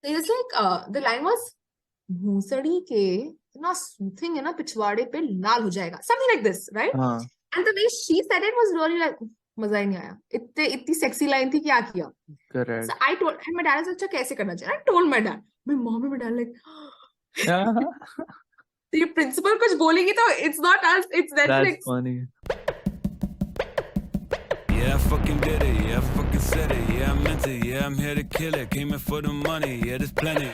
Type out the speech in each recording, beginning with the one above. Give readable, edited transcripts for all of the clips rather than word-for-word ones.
So it was like the line was भूसड़ी के इतना सूथिंग है ना पिछवाड़े पे लाल हो जाएगा, something like this, right? हाँ And the way she said it was really like मजा ही नहीं आया, इतनी सेक्सी लाइन थी, क्या किया. correct. So I told, and my dad was like, अच्छा कैसे करना चाहिए. I told my dad. My mom and my dad like, the principal कुछ बोलेगी तो it's not us, it's Netflix. That's funny. Yeah, I fucking did it. Yeah, I fucking said it. Yeah, I meant it. Yeah, I'm here to kill it. Came in for the money. Yeah, there's plenty.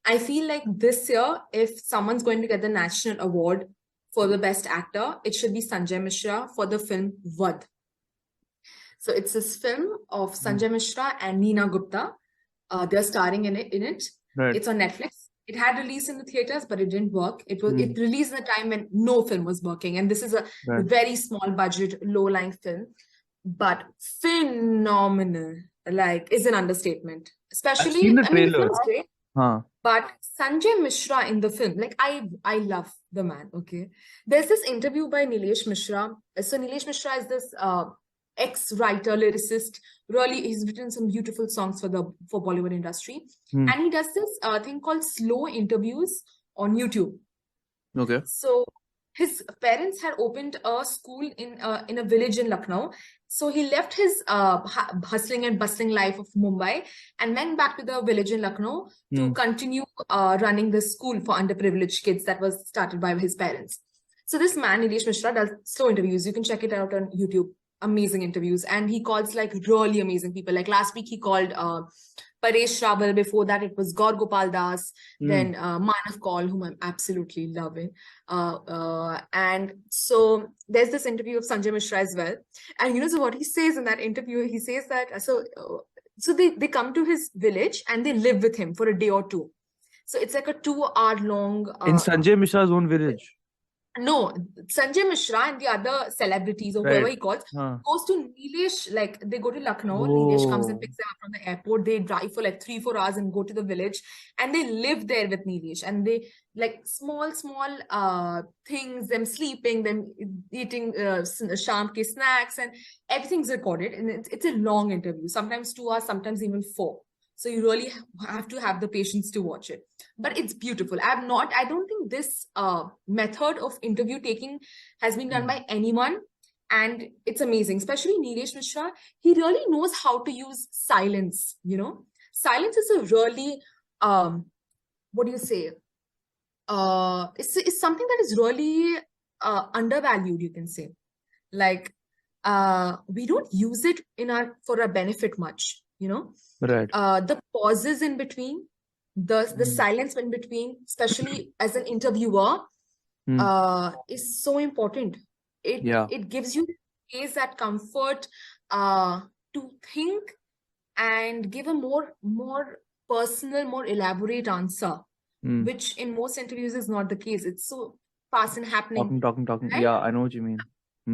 I feel like this year, if someone's going to get the national award for the best actor, it should be Sanjay Mishra for the film Vadh. So it's this film of Sanjay Mishra and Neena Gupta. They're starring in it. Right. It's on Netflix. It had released in the theaters, but it didn't work. It released in a time when no film was working, and this is a very small budget, low-lying film, but phenomenal. Like, is an understatement. Especially, I've seen the trailer. The film's great. Huh. But Sanjay Mishra in the film, like I love the man. Okay, there's this interview by Nilesh Mishra. So Nilesh Mishra is this ex-writer, lyricist. Really, he's written some beautiful songs for Bollywood industry, and he does this thing called slow interviews on YouTube. Okay. So his parents had opened a school in a village in Lucknow. So he left his hustling and bustling life of Mumbai and went back to the village in Lucknow to continue running this school for underprivileged kids that was started by his parents. So this man, Nilesh Mishra, does slow interviews. You can check it out on YouTube. Amazing interviews. And he calls like really amazing people. Like last week he called Paresh Rawal. Before that it was Gaur Gopal Das. Then Manav Kaul, whom I'm absolutely loving. And so there's this interview of Sanjay Mishra as well. And you know, so what he says in that interview, he says that, so they come to his village and they live with him for a day or two. So it's like a 2-hour long... in Sanjay Mishra's own village? No, Sanjay Mishra and the other celebrities or whoever he calls goes to Nilesh, like they go to Lucknow, Nilesh comes and picks them up from the airport, they drive for like 3-4 hours and go to the village and they live there with Nilesh, and they like small things, them sleeping, them eating sham ke snacks, and everything's recorded, and it's a long interview, sometimes 2 hours, sometimes even 4. So you really have to have the patience to watch it. But it's beautiful. I don't think this method of interview taking has been done by anyone. And it's amazing. Especially Nilesh Mishra. He really knows how to use silence, you know. Silence is a really, what do you say? It's something that is really undervalued, you can say. Like, we don't use it for our benefit much, you know. Right. The pauses in between, the silence in between, especially as an interviewer, is so important. It gives you space, that comfort to think and give a more personal, more elaborate answer, which in most interviews is not the case. It's so fast and happening. Talking. Right? Yeah, I know what you mean.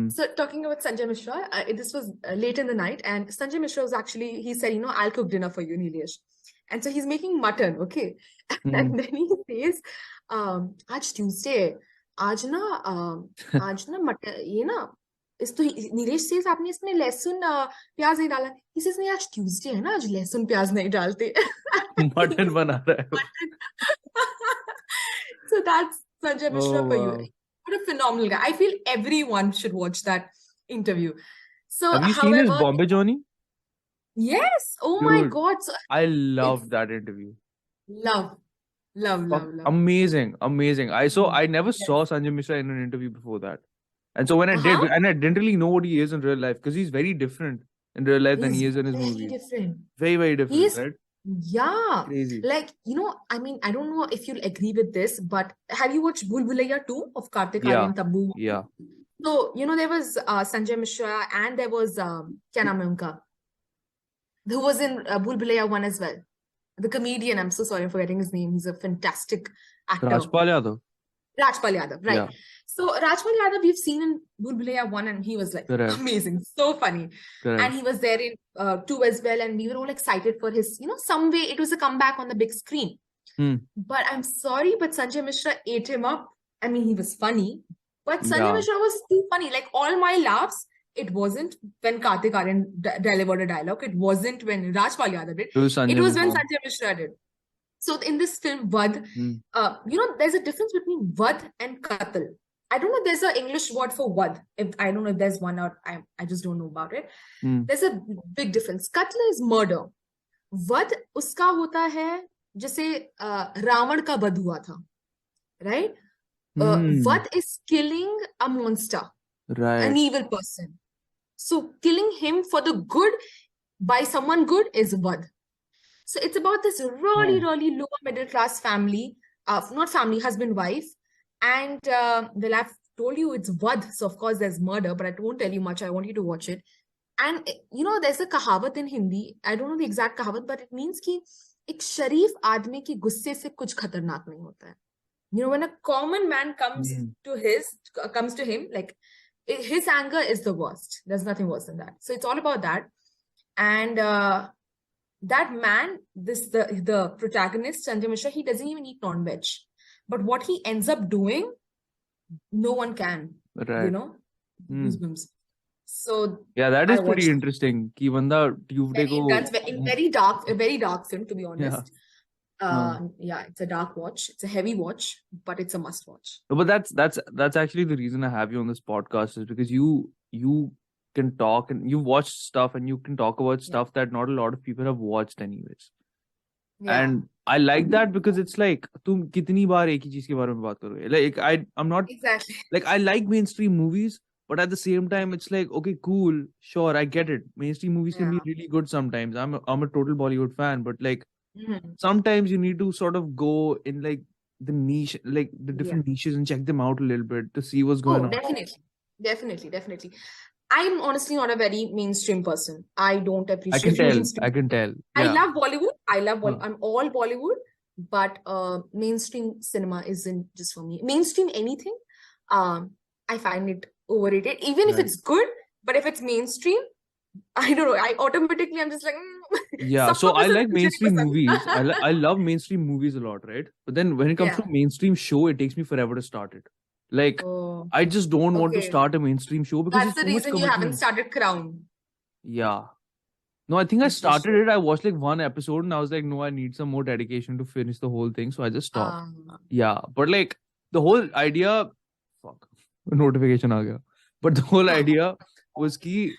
So talking about Sanjay Mishra, this was late in the night, and Sanjay Mishra was actually, he said, you know, I'll cook dinner for you, Nilesh. And so he's making mutton, okay? And then he says, Aaj Tuesday, aaj na mutton, ye na, Nilesh says, aapne isme lehsun, pyaz nahi dala. He says, nahi, aaj Tuesday hai na, aaj lehsun, pyaz nahi dalte. Mutton bana raha hai. So that's Sanjay Mishra for you. What a phenomenal guy. I feel everyone should watch that interview. So, have you seen his Bombay Journey? Yes. Oh Dude, my God. So, I loved that interview. Love. Amazing. I never saw Sanjay Mishra in an interview before that. And so when I did, and I didn't really know what he is in real life, because he's very different in real life than he is in his movies. Very, very different, right? Yeah. Crazy. Like, you know, I mean, I don't know if you'll agree with this, but have you watched Bhool Bhulaiya 2 of Kartik Aaryan Tabu? Yeah. So, you know, there was Sanjay Mishra, and there was, kya naam hai unka? Who was in Bhool Bhulaiya 1 as well. The comedian, I'm so sorry, I'm forgetting his name. He's a fantastic actor. Rajpal Yadav, right. Yeah. So Rajpal Yadav, we've seen in Bhool Bhulaiya 1, and he was like amazing, so funny. And he was there in 2 as well, and we were all excited for his, you know, some way it was a comeback on the big screen. But I'm sorry, but Sanjay Mishra ate him up. I mean, he was funny, but Sanjay Mishra was too funny. Like, all my laughs It wasn't when Kartik Aaryan delivered a dialogue. It wasn't when Rajpal Yadav did. It was It was when Mishra. Sanjay Mishra did. So in this film, Vadh, there's a difference between Vadh and Qatl. I don't know if there's an English word for Vadh. I don't know if there's one, or I just don't know about it. There's a big difference. Qatl is murder. Vadh uska hota hai जैसे रावण का वध हुआ था, right? Vadh is killing a monster, an evil person. So killing him for the good by someone good is Vadh. So it's about this really lower middle class family, not family, husband, wife. And well, I've told you it's Vadh, so of course there's murder, but I won't tell you much. I want you to watch it. And there's a kahavat in Hindi. I don't know the exact kahavat, but it means कि एक शरीफ आदमी की गुस्से से कुछ खतरनाक नहीं होता है. When a common man comes to him, like his anger is the worst. There's nothing worse than that. So it's all about that. And that man, the protagonist, Sanjay Mishra, he doesn't even eat non-veg. But what he ends up doing, no one can. Right. Goosebumps. So yeah, that is pretty interesting. Ki banda Tuesday ko very dark film, to be honest. Yeah, it's a dark watch. It's a heavy watch, but it's a must watch. No, but that's actually the reason I have you on this podcast, is because you can talk and you watch stuff and you can talk about stuff that not a lot of people have watched anyways. Yeah. And I like that because it's like तुम कितनी बार एक ही चीज के बारे में बात करोगे. Like I'm not exactly like I like mainstream movies. But at the same time, it's like, okay, cool, sure, I get it. Mainstream movies can be really good sometimes. I'm a total Bollywood fan, but like sometimes you need to sort of go in like the niche, like the different niches, and check them out a little bit to see what's going on. Definitely. I'm honestly not a very mainstream person. I don't appreciate. I can tell. Yeah. I love Bollywood. I'm all Bollywood, but mainstream cinema isn't just for me. Mainstream anything, I find it overrated, even if it's good. But if it's mainstream, I don't know, I'm just like yeah. So I like mainstream movies. I love mainstream movies a lot, right? But then when it comes to mainstream show, it takes me forever to start it. Like I just don't want to start a mainstream show because that's the reason you haven't started Crown. Yeah. No, I think I started it. I watched like one episode and I was like, no, I need some more dedication to finish the whole thing. So I just stopped. Yeah. But like the whole idea, notification aa gaya. But the whole idea was ki,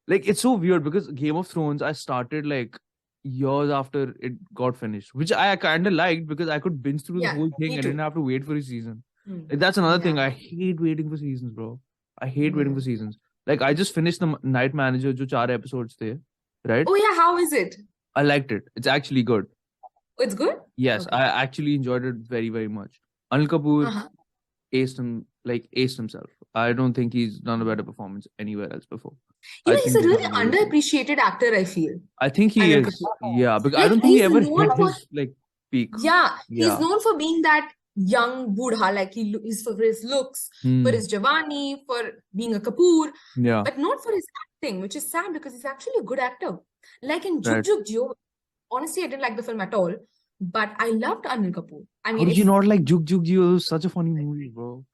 like, it's so weird because Game of Thrones, I started like years after it got finished, which I kind of liked because I could binge through the whole thing. I didn't have to wait for a season. Like, that's another thing. I hate waiting for seasons, bro. I hate waiting for seasons. Like, I just finished The Night Manager, jo 4 episodes the, right? Oh yeah, how is it? I liked it. It's actually good. It's good? Yes, I actually enjoyed it very, very much. Anil Kapoor aced himself. I don't think he's done a better performance anywhere else before. He's a really underappreciated actor, I feel. I think he is. Kapoor. Yeah, because like, I don't think he ever hit his like peak. Yeah, he's known for being that young Budha, like he's for his looks, for his Javani, for being a Kapoor, but not for his acting, which is sad because he's actually a good actor. Like in Jug Jug Jio, honestly, I didn't like the film at all, but I loved Anil Kapoor. I mean, how did you not like Jug Jug Jio? It was such a funny movie, bro.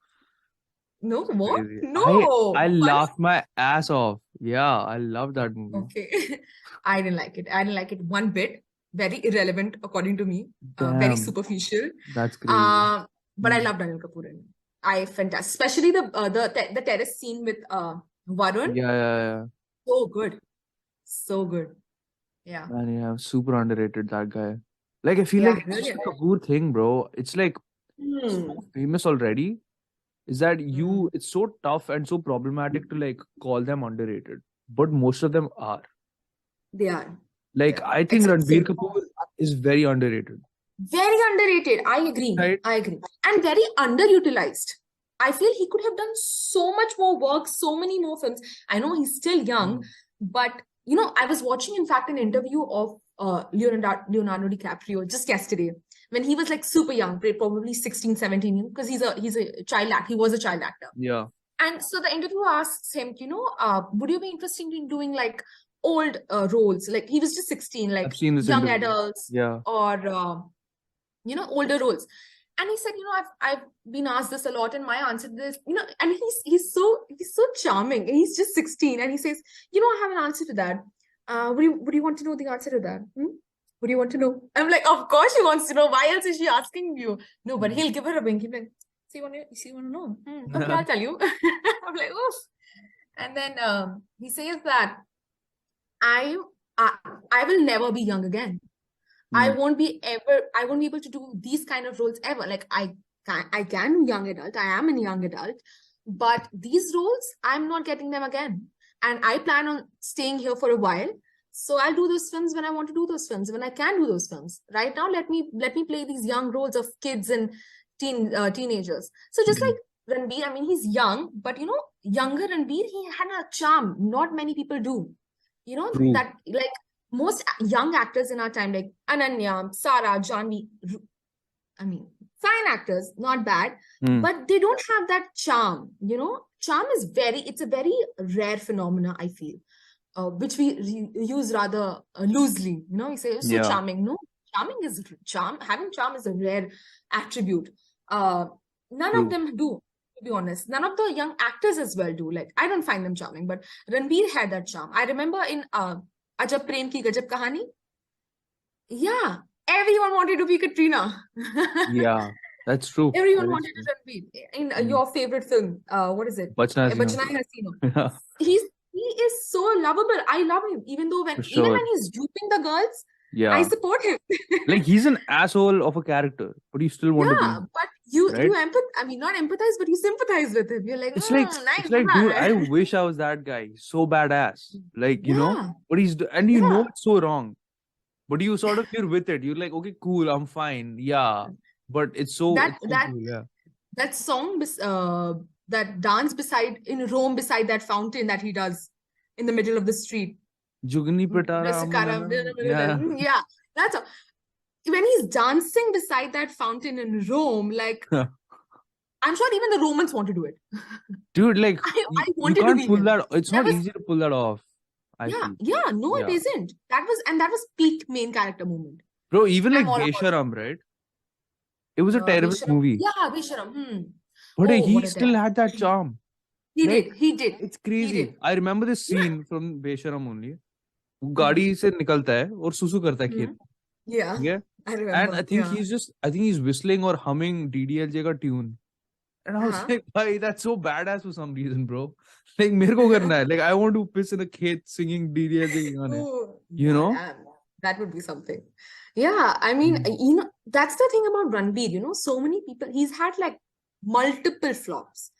No, what? Crazy. No, I laughed my ass off. Yeah, I love that movie. Okay, I didn't like it. I didn't like it one bit. Very irrelevant, according to me. Very superficial. That's great. But I loved Anil Kapoor. Fantastic, especially the terrace scene with Varun. Yeah. So good. Yeah. Man, yeah, super underrated, that guy. Like, I feel like it's a Kapoor thing, bro. It's like so famous already. Is that it's so tough and so problematic to like call them underrated, but most of them are. They are. Like, I think Ranbir Kapoor is very underrated. Very underrated. I agree. Right? I agree. And very underutilized. I feel he could have done so much more work, so many more films. I know he's still young, but I was watching, in fact, an interview of Leonardo DiCaprio just yesterday when he was like super young, probably 16, 17, because he's a child actor. He was a child actor. Yeah. And so the interviewer asks him, would you be interested in doing like old roles? Like he was just 16, like young adults or, older roles. And he said, I've been asked this a lot, and my answer to this, and he's so charming, and he's just 16, and he says, I have an answer to that. Would you want to know the answer to that? What do you want to know? I'm like, of course she wants to know. Why else is she asking you? No, but he'll give her a wink. He'll be like, so you want to know? Okay, I'll tell you. I'm like, oof. And then he says that I will never be young again. I won't be able to do these kind of roles ever. Like I can do young adult. I am a young adult, but these roles, I'm not getting them again. And I plan on staying here for a while. So I'll do those films when I want to do those films, when I can do those films. Right now, let me play these young roles of kids and teenagers. So just like Ranbir, I mean, he's young, but younger Ranbir, he had a charm. Not many people do. True. That like most young actors in our time, like Ananya, Sara, Janvi, I mean, fine actors, not bad, but they don't have that charm. Charm is it's a very rare phenomena, I feel. Which we use rather loosely, we say, so charming. No, having charm is a rare attribute. None of them do, to be honest. None of the young actors as well do. Like, I don't find them charming, but Ranbir had that charm. I remember in Ajab Prem Ki Gajab Kahani, everyone wanted to be Katrina. Yeah, that's true. Everyone wanted to Ranbir. In your favorite film, what is it? Bachna Hasino. He is so lovable. I love him. Even when he's duping the girls, I support him. Like, he's an asshole of a character, but you still want to be. Yeah, but you not empathize, but you sympathize with him. You're like, it's like, dude, I wish I was that guy. So badass. Like, but he's, and it's so wrong. But you sort of, you're with it. You're like, okay, cool, I'm fine. Yeah. But it's so cool, yeah. That song, that dance in Rome beside that fountain that he does in the middle of the street. Jugni Patara. Yeah, that's all. When he's dancing beside that fountain in Rome, like, I'm sure even the Romans want to do it. Dude, like, I you can't pull that. It's not easy to pull that off. It isn't. That was peak main character moment. Bro, even like Besharam, right? It was a terrible movie. Yeah, Besharam. But he still had that charm. He did. It's crazy. I remember this scene from Besharam only. वो गाड़ी से निकलता है और सुसु करता है खेत. Yeah. I remember. And I think he's whistling or humming DDLJ का tune. And I was like, bhai, that's so badass for some reason, bro. Like, मेरे को करना है. Like, I want to piss in a खेत singing DDLJ गाने. That would be something. Yeah, I mean, that's the thing about Ranbir, so many people, he's had like multiple flops.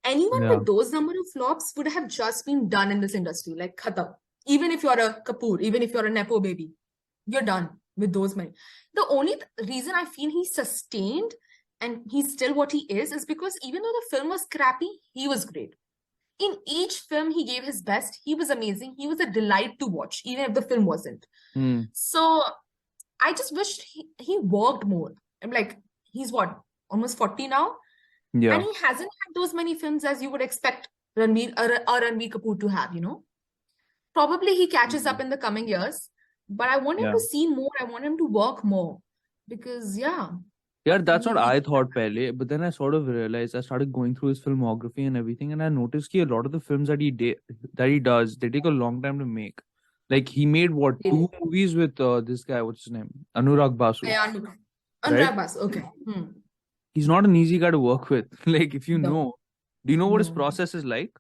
Anyone with those number of flops would have just been done in this industry, like khatam. Even if you're a Kapoor, even if you're a Nepo baby, you're done with those many. The only reason I feel he's sustained and he's still what he is because even though the film was crappy, he was great. In each film, he gave his best. He was amazing. He was a delight to watch, even if the film wasn't. So I just wished he worked more. I'm like, he's what, almost 40 now? Yeah. And he hasn't had those many films as you would expect Ranbir Kapoor to have, Probably he catches up in the coming years, but I want him to see more. I want him to work more because, Yeah, that's what I thought pehle, but then I sort of realized, I started going through his filmography and everything, and I noticed that a lot of the films that he does, they take a long time to make. Like, he made 2 movies with this guy, what's his name? Anurag Basu. Yeah, Anurag Basu, okay. He's not an easy guy to work with. Like, if you know, do you know what his process is like?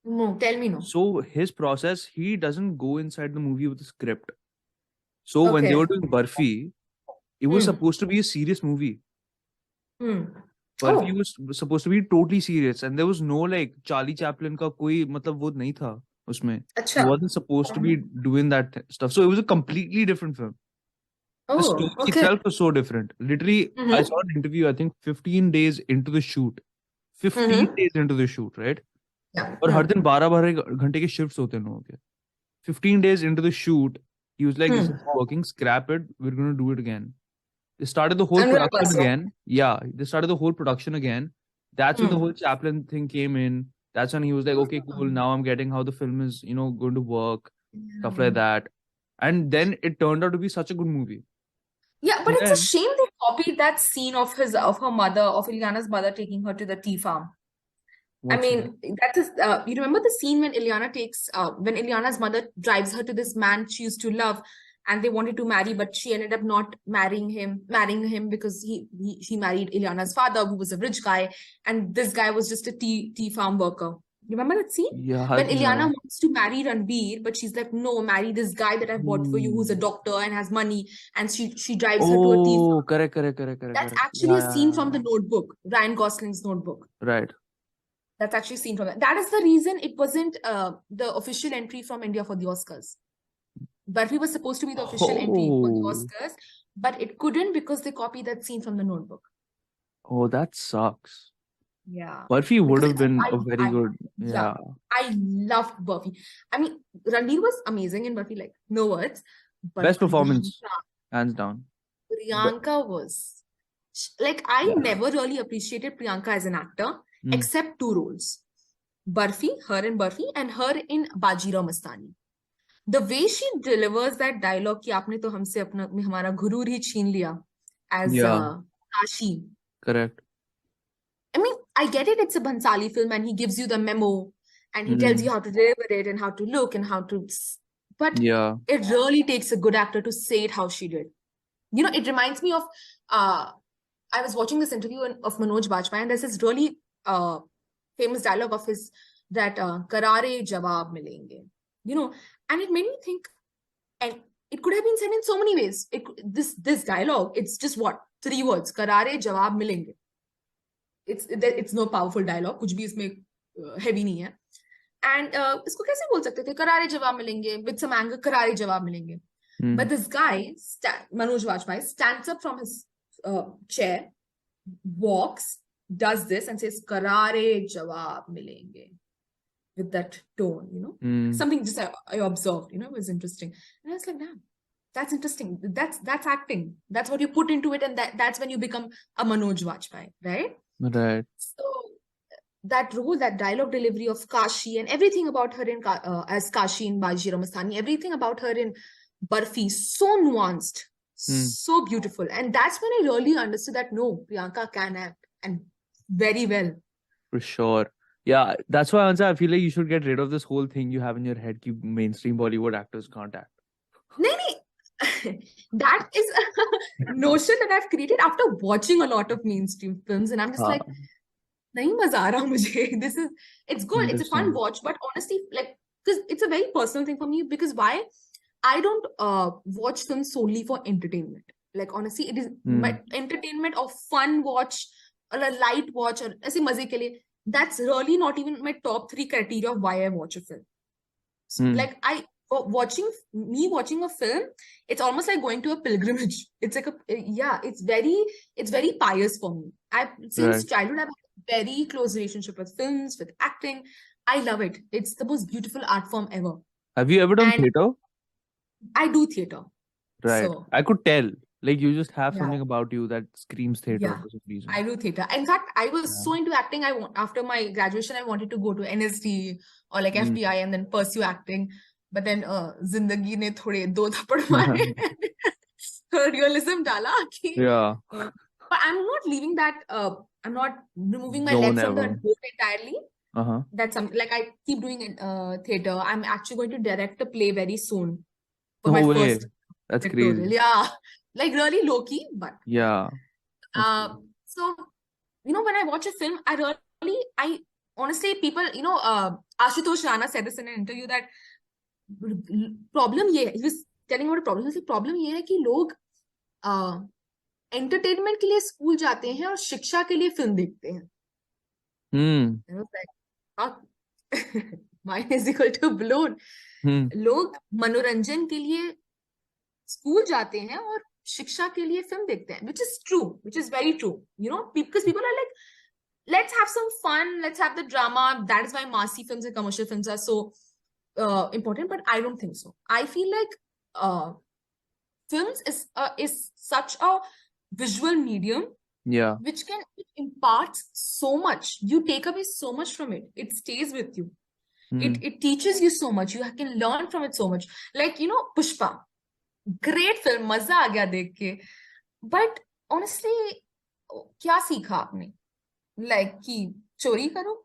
No, tell me no. So his process, he doesn't go inside the movie with a script. So when they were doing Barfi, it was supposed to be a serious movie. Barfi was supposed to be totally serious, and there was no like Charlie Chaplin ka koi matlab wo nahi tha usme. He wasn't supposed to be doing that stuff. So it was a completely different film. The story itself was so different. Literally, I saw an interview, I think 15 days into the shoot. 15 days into the shoot, right? और हर दिन 12 घंटे के shifts होते हैं लोगों के. 15 days into the shoot, he was like, this is working, scrap it, we're going to do it again. They started the whole production again. Yeah, they started the whole production again. That's when the whole Chaplin thing came in. That's when he was like, okay, cool, now I'm getting how the film is, going to work, stuff like that. And then it turned out to be such a good movie. Yeah, but it's a Then shame they copied that scene of her mother, of Ileana's mother taking her to the tea farm. I what's that? mean, that is, you remember the scene when when Ileana's mother drives her to this man she used to love, and they wanted to marry, but she ended up not marrying him because he married Ileana's father, who was a rich guy, and this guy was just a tea farm worker. Remember that scene? Yeah, When Ileana yeah. wants to marry Ranbir, but she's like, no, marry this guy that I've bought for you, who's a Hmm. doctor and has money, and she drives her to a tea Oh, farm. correct. That's Yeah, actually a scene yeah, from The yeah. Notebook, Ryan Gosling's Notebook. Right. That's actually seen from that. That is the reason it wasn't the official entry from India for the Oscars. Barfi was supposed to be the official entry for the Oh, Oscars, but it couldn't because they copied that scene from The Notebook. oh, that sucks. Yeah. Barfi would Because have been a very I good. yeah, Yeah. I loved Barfi. I mean, Ranbir was amazing in Barfi, like no words. But Best performance, hands down. Priyanka was like, I Yeah. never really appreciated Priyanka as an actor, Hmm. except two roles. Barfi, her in Barfi, and her in Bajirao Mastani. The way she delivers that dialogue कि आपने तो हमसे अपना हमारा गुरूर ही छीन लिया as Yeah, Kashi. correct. I mean, I get it, it's a Bhansali film and he gives you the memo and he tells you Hmm. how to deliver it and how to look and how to... But Yeah. it really takes a good actor to say it how she did. You know, it reminds me of... I was watching this interview of Manoj Bajpayee, and there's this really famous dialogue of his that Karare Jawab Milenge. You know, and it made me think, and it could have been said in so many ways. This dialogue, it's just what? 3 words. Karare Jawab Milenge. It's no powerful dialogue. कुछ भी इसमें heavy नहीं है. And इसको कैसे बोल सकते थे? करारे जवाब मिलेंगे. With some anger, करारे जवाब मिलेंगे. Hmm. But this guy, Manoj Bajpayee, stands up from his chair, walks, does this and says, Karare jawab milenge. With that tone, you know? Hmm. Something just I observed, you know, was interesting. And I was like, damn, that's interesting. That's acting. That's what you put into it, and that's when you become a Manoj Bajpayee, right? Right. So that role, that dialogue delivery of Kashi and everything about her in as Kashi in Bajirao Mastani, everything about her in Barfi, so nuanced, so beautiful. And that's when I really understood that no, Priyanka can act, and very well. For sure. Yeah, that's why, Hansa, I feel like you should get rid of this whole thing you have in your head कि mainstream Bollywood actors can't act. No. That is a notion that I've created after watching a lot of mainstream films, and I'm just like, nahi maza aa raha mujhe. It's good, it's a fun watch, but honestly, like, because it's a very personal thing for me, because why? I don't watch films solely for entertainment. Like, honestly, it is my entertainment or fun watch or a light watch or aise maze ke liye. That's really not even my top 3 criteria of why I watch a film. So, like, watching a film, it's almost like going to a pilgrimage. It's like it's very pious for me. Since childhood, I've had a very close relationship with films, with acting. I love it. It's the most beautiful art form ever. Have you ever done theatre? I do theatre. Right. So, I could tell. Like, you just have something about you that screams theatre for some reason. I do theatre. In fact, I was so into acting. After my graduation, I wanted to go to NSD or like FTI and then pursue acting. But then zindagi ne thode do thapad mare. Realism dala. Yeah. But I'm not leaving that. I'm not removing my legs from the boat entirely. That's something like I keep doing theatre. I'm actually going to direct a play very soon. For my first. That's crazy. Yeah. Like really Lowkey, but yeah. So, you know, when I watch a film, I honestly, people, you know, Ashutosh Rana said this in an interview that problem he was telling about a problem. He said problem ये है कि लोग entertainment के लिए school जाते हैं और शिक्षा के लिए फिल्म देखते हैं. And I was like, mine is equal to blown. लोग मनोरंजन के लिए स्कूल जाते हैं और शिक्षा के लिए फिल्म देखते हैं, which is true, which is very true, you know, because people are like, let's have some fun, let's have the drama. That is why massy films and commercial films are so important, but I don't think so. I feel like films is such a visual medium, which imparts so much. You take away so much from it. It stays with you. It teaches you so much. You can learn from it so much. Like, you know, Pushpa. Great film, मजा आ गया देख के. But honestly, क्या सीखा आपने? Like कि चोरी करो,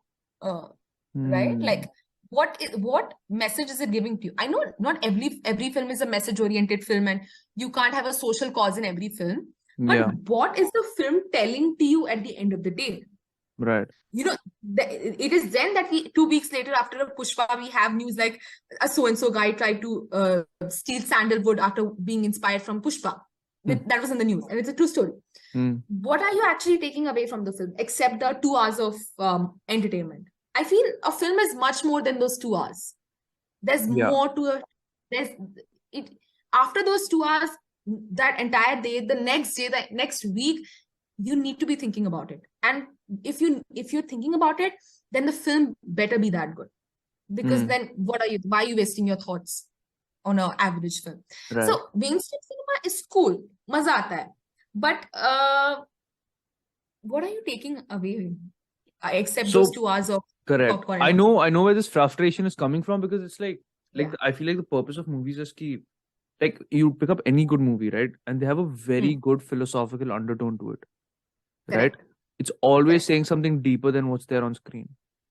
right? Like what message is it giving to you? I know not every film is a message oriented film, and you can't have a social cause in every film. But Yeah, what is the film telling to you at the end of the day? right. You know, it is then that we 2 weeks later after a Pushpa, we have news like a so-and-so guy tried to steal sandalwood after being inspired from Pushpa. That was in the news, and it's a true story. What are you actually taking away from the film except the 2 hours of entertainment? I feel a film is much more than those 2 hours. There's Yeah. more to it. There's it after those 2 hours, that entire day, the next day, the next week, you need to be thinking about it. And if you're thinking about it, then the film better be that good. Because then why are you wasting your thoughts on an average film? Right. So mainstream cinema is cool. Maza aata hai. But what are you taking away except So, those 2 hours of correct. popcorn? I know where this frustration is coming from, because it's like Yeah. I feel like the purpose of movies is ki, like, you pick up any good movie, right? And they have a very good philosophical undertone to it, right? Correct. It's always Correct. saying something deeper than what's there on screen.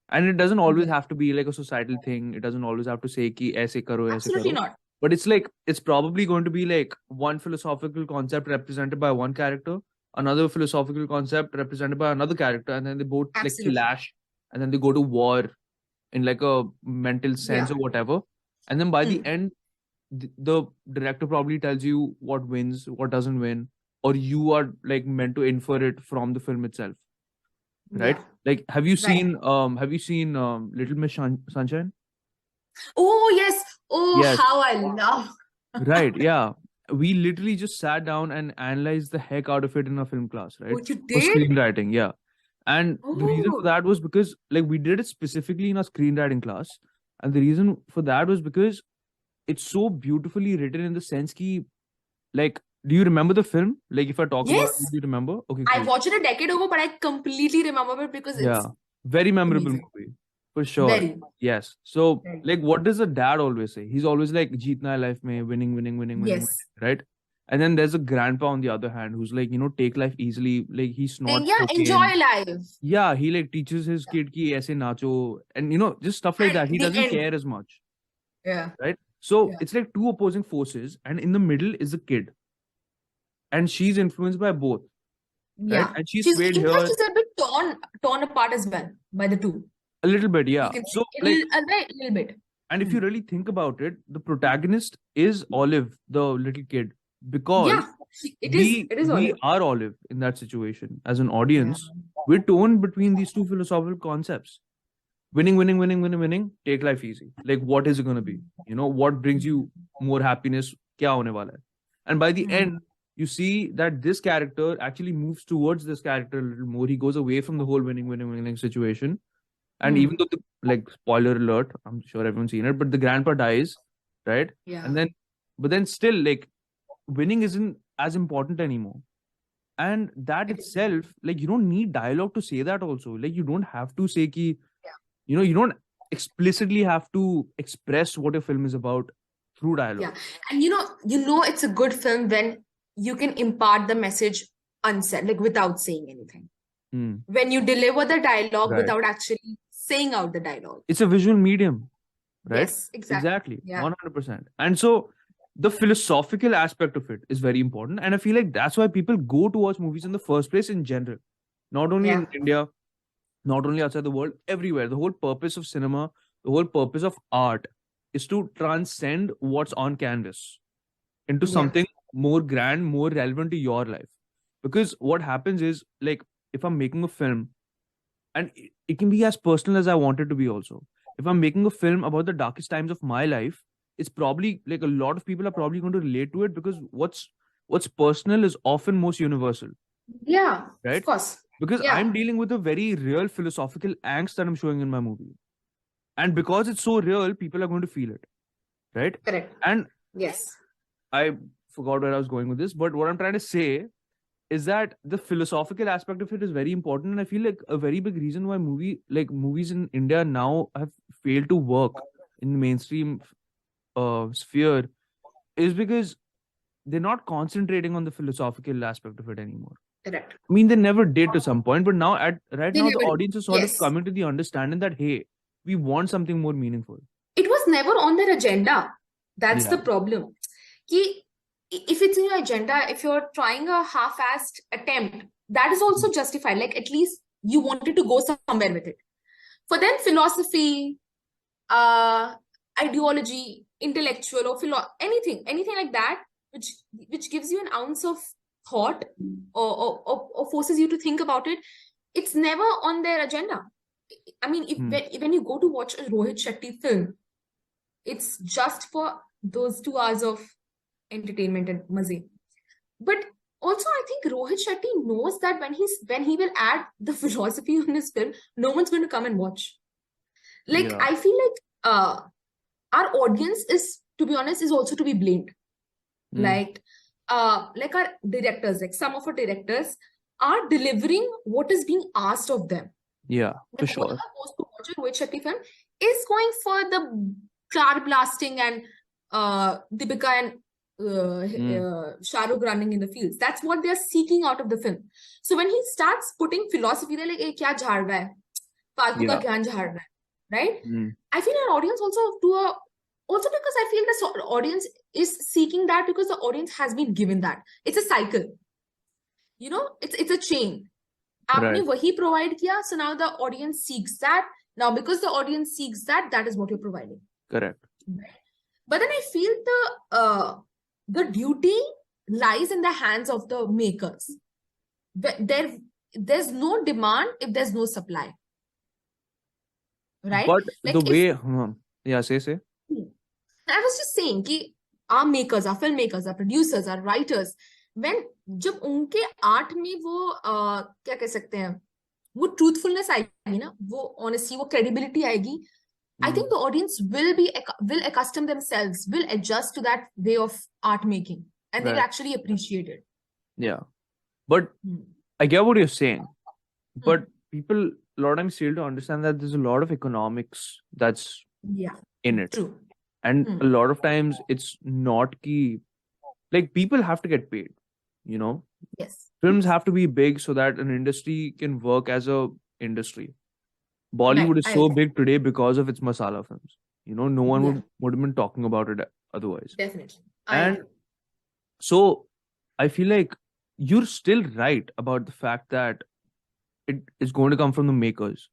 And it doesn't always Yeah. have to be like a societal thing. It doesn't always have to say ki aise karo, aise Absolutely karo. not. But it's like, it's probably going to be like one philosophical concept represented by one character, another philosophical concept represented by another character, and then they both like Absolutely. clash, and then they go to war in like a mental sense Yeah. or whatever. And then by the end, the director probably tells you what wins, what doesn't win, or you are like meant to infer it from the film itself, right? Yeah. Like, have you Right. seen Little Miss Sunshine? Oh, yes. Oh, Yes. how I love. Right, yeah. We literally just sat down and analyzed the heck out of it in our film class, right? Oh, you For did? screenwriting, yeah. And the reason for Oh, that was because like we did it specifically in our screenwriting class. And the reason for that was because it's so beautifully written in the sense ki, like, do you remember the film? Like, if I talk about it, yes. do you remember? Okay, I cool. watched it a decade ago, but I completely remember it because Yeah. it's Very memorable amazing. movie. For sure. Very. Yes. So, Very. like, what does the dad always say? He's always like, Jeetna hai life mein, winning, winning, winning, winning, Yes. winning, right? And then there's a grandpa on the other hand who's like, take life easily. Like, he snorts Yeah, cocaine. enjoy life. Yeah, he like teaches his kid ki aise nacho, and just stuff like And that. He the doesn't end. care as much, Yeah. right? So Yeah. it's like two opposing forces, and in the middle is the kid, and she's influenced by both, right? Yeah. And she's In swayed fact, here she's a bit torn apart as well by the two. a little bit, You yeah. can So say like, a little bit. and if you really think about it, the protagonist is Olive, the little kid, because Yeah, it is we Olive. are Olive in that situation. As an audience, we're torn between these two philosophical concepts. Winning, winning, winning, winning, winning, take life easy. Like, what is it going to be? What brings you more happiness? Kya hone wala hai? And by the end, you see that this character actually moves towards this character a little more. He goes away from the whole winning, winning, winning situation. And even though, like, spoiler alert, I'm sure everyone's seen it, but the grandpa dies, right? Yeah. And then, but then still, like, winning isn't as important anymore. And that itself, like, you don't need dialogue to say that also. Like, you don't have to say ki, you don't explicitly have to express what a film is about through dialogue. Yeah. And it's a good film when you can impart the message unsaid, like without saying anything. When you deliver the dialogue Right. without actually saying out the dialogue. It's a visual medium, right? Yes, exactly. Yeah. 100%. And so the philosophical aspect of it is very important. And I feel like that's why people go to watch movies in the first place in general. Not only in India, not only outside the world, everywhere. The whole purpose of cinema, the whole purpose of art is to transcend what's on canvas into something more grand, more relevant to your life. Because what happens is, like, if I'm making a film, and it can be as personal as I want it to be also. If I'm making a film about the darkest times of my life, it's probably like a lot of people are probably going to relate to it, because what's personal is often most universal. Yeah, right? of course. Because I'm dealing with a very real philosophical angst that I'm showing in my movie. And because it's so real, people are going to feel it. Right? Correct. And yes, I forgot where I was going with this, but what I'm trying to say is that the philosophical aspect of it is very important. And I feel like a very big reason why movies in India now have failed to work in the mainstream sphere is because they're not concentrating on the philosophical aspect of it anymore. Correct. I mean, they never did to some point, but now right They now never the did. audience is sort Yes. of coming to the understanding that, hey, we want something more meaningful. It was never on their agenda. That's Yeah. the problem. Ki, if it's in your agenda, if you're trying a half-assed attempt, that is also justified. Like, at least you wanted to go somewhere with it. For them, philosophy, ideology, intellectual, or anything like that, which gives you an ounce of thought or forces you to think about it, it's never on their agenda. I mean, when you go to watch a Rohit Shetty film, it's just for those 2 hours of entertainment and maze. But also, I think Rohit Shetty knows that when he will add the philosophy on his film, no one's going to come and watch. Like, Yeah. I feel like our audience is, to be honest, is also to be blamed. Like our directors, like some of our directors are delivering what is being asked of them. Yeah, for When sure. whoever goes to watch a Rohit Shetty film is going for the car blasting and Deepika and Shah Rukh running in the fields. That's what they're seeking out of the film. So when he starts putting philosophy, they're like, "Hey, kya jhad raha hai? Faltu ka Yeah. gyan jhad raha hai?" Right? Mm. I feel our audience also because I feel the audience is seeking that because the audience has been given that. It's a cycle. You know, it's a chain. Aapne Right. wahi provide kiya, so now the audience seeks that. Now, because the audience seeks that, that is what you're providing. Correct. But then I feel the duty lies in the hands of the makers. There's no demand if there's no supply. Right? But Like the if- way, yeah, say. I was just saying कि our makers, our filmmakers, our producers, our writers, when जब उनके art में वो क्या कह सकते हैं, वो truthfulness आएगी ना, वो honesty, वो credibility आएगी, I think the audience will accustom themselves, will adjust to that way of art making, and they will Right. actually appreciate it. Yeah. But I get what you're saying. But people a lot of times fail to understand that there's a lot of economics that's Yeah, in it. true. And a lot of times it's not key. Like, people have to get paid, you know? Yes. Films have to be big so that an industry can work as a industry. Bollywood is I so agree. big today because of its masala films. You know, no one Yeah. would have been talking about it otherwise. Definitely. And so I feel like you're still right about the fact that it is going to come from the makers.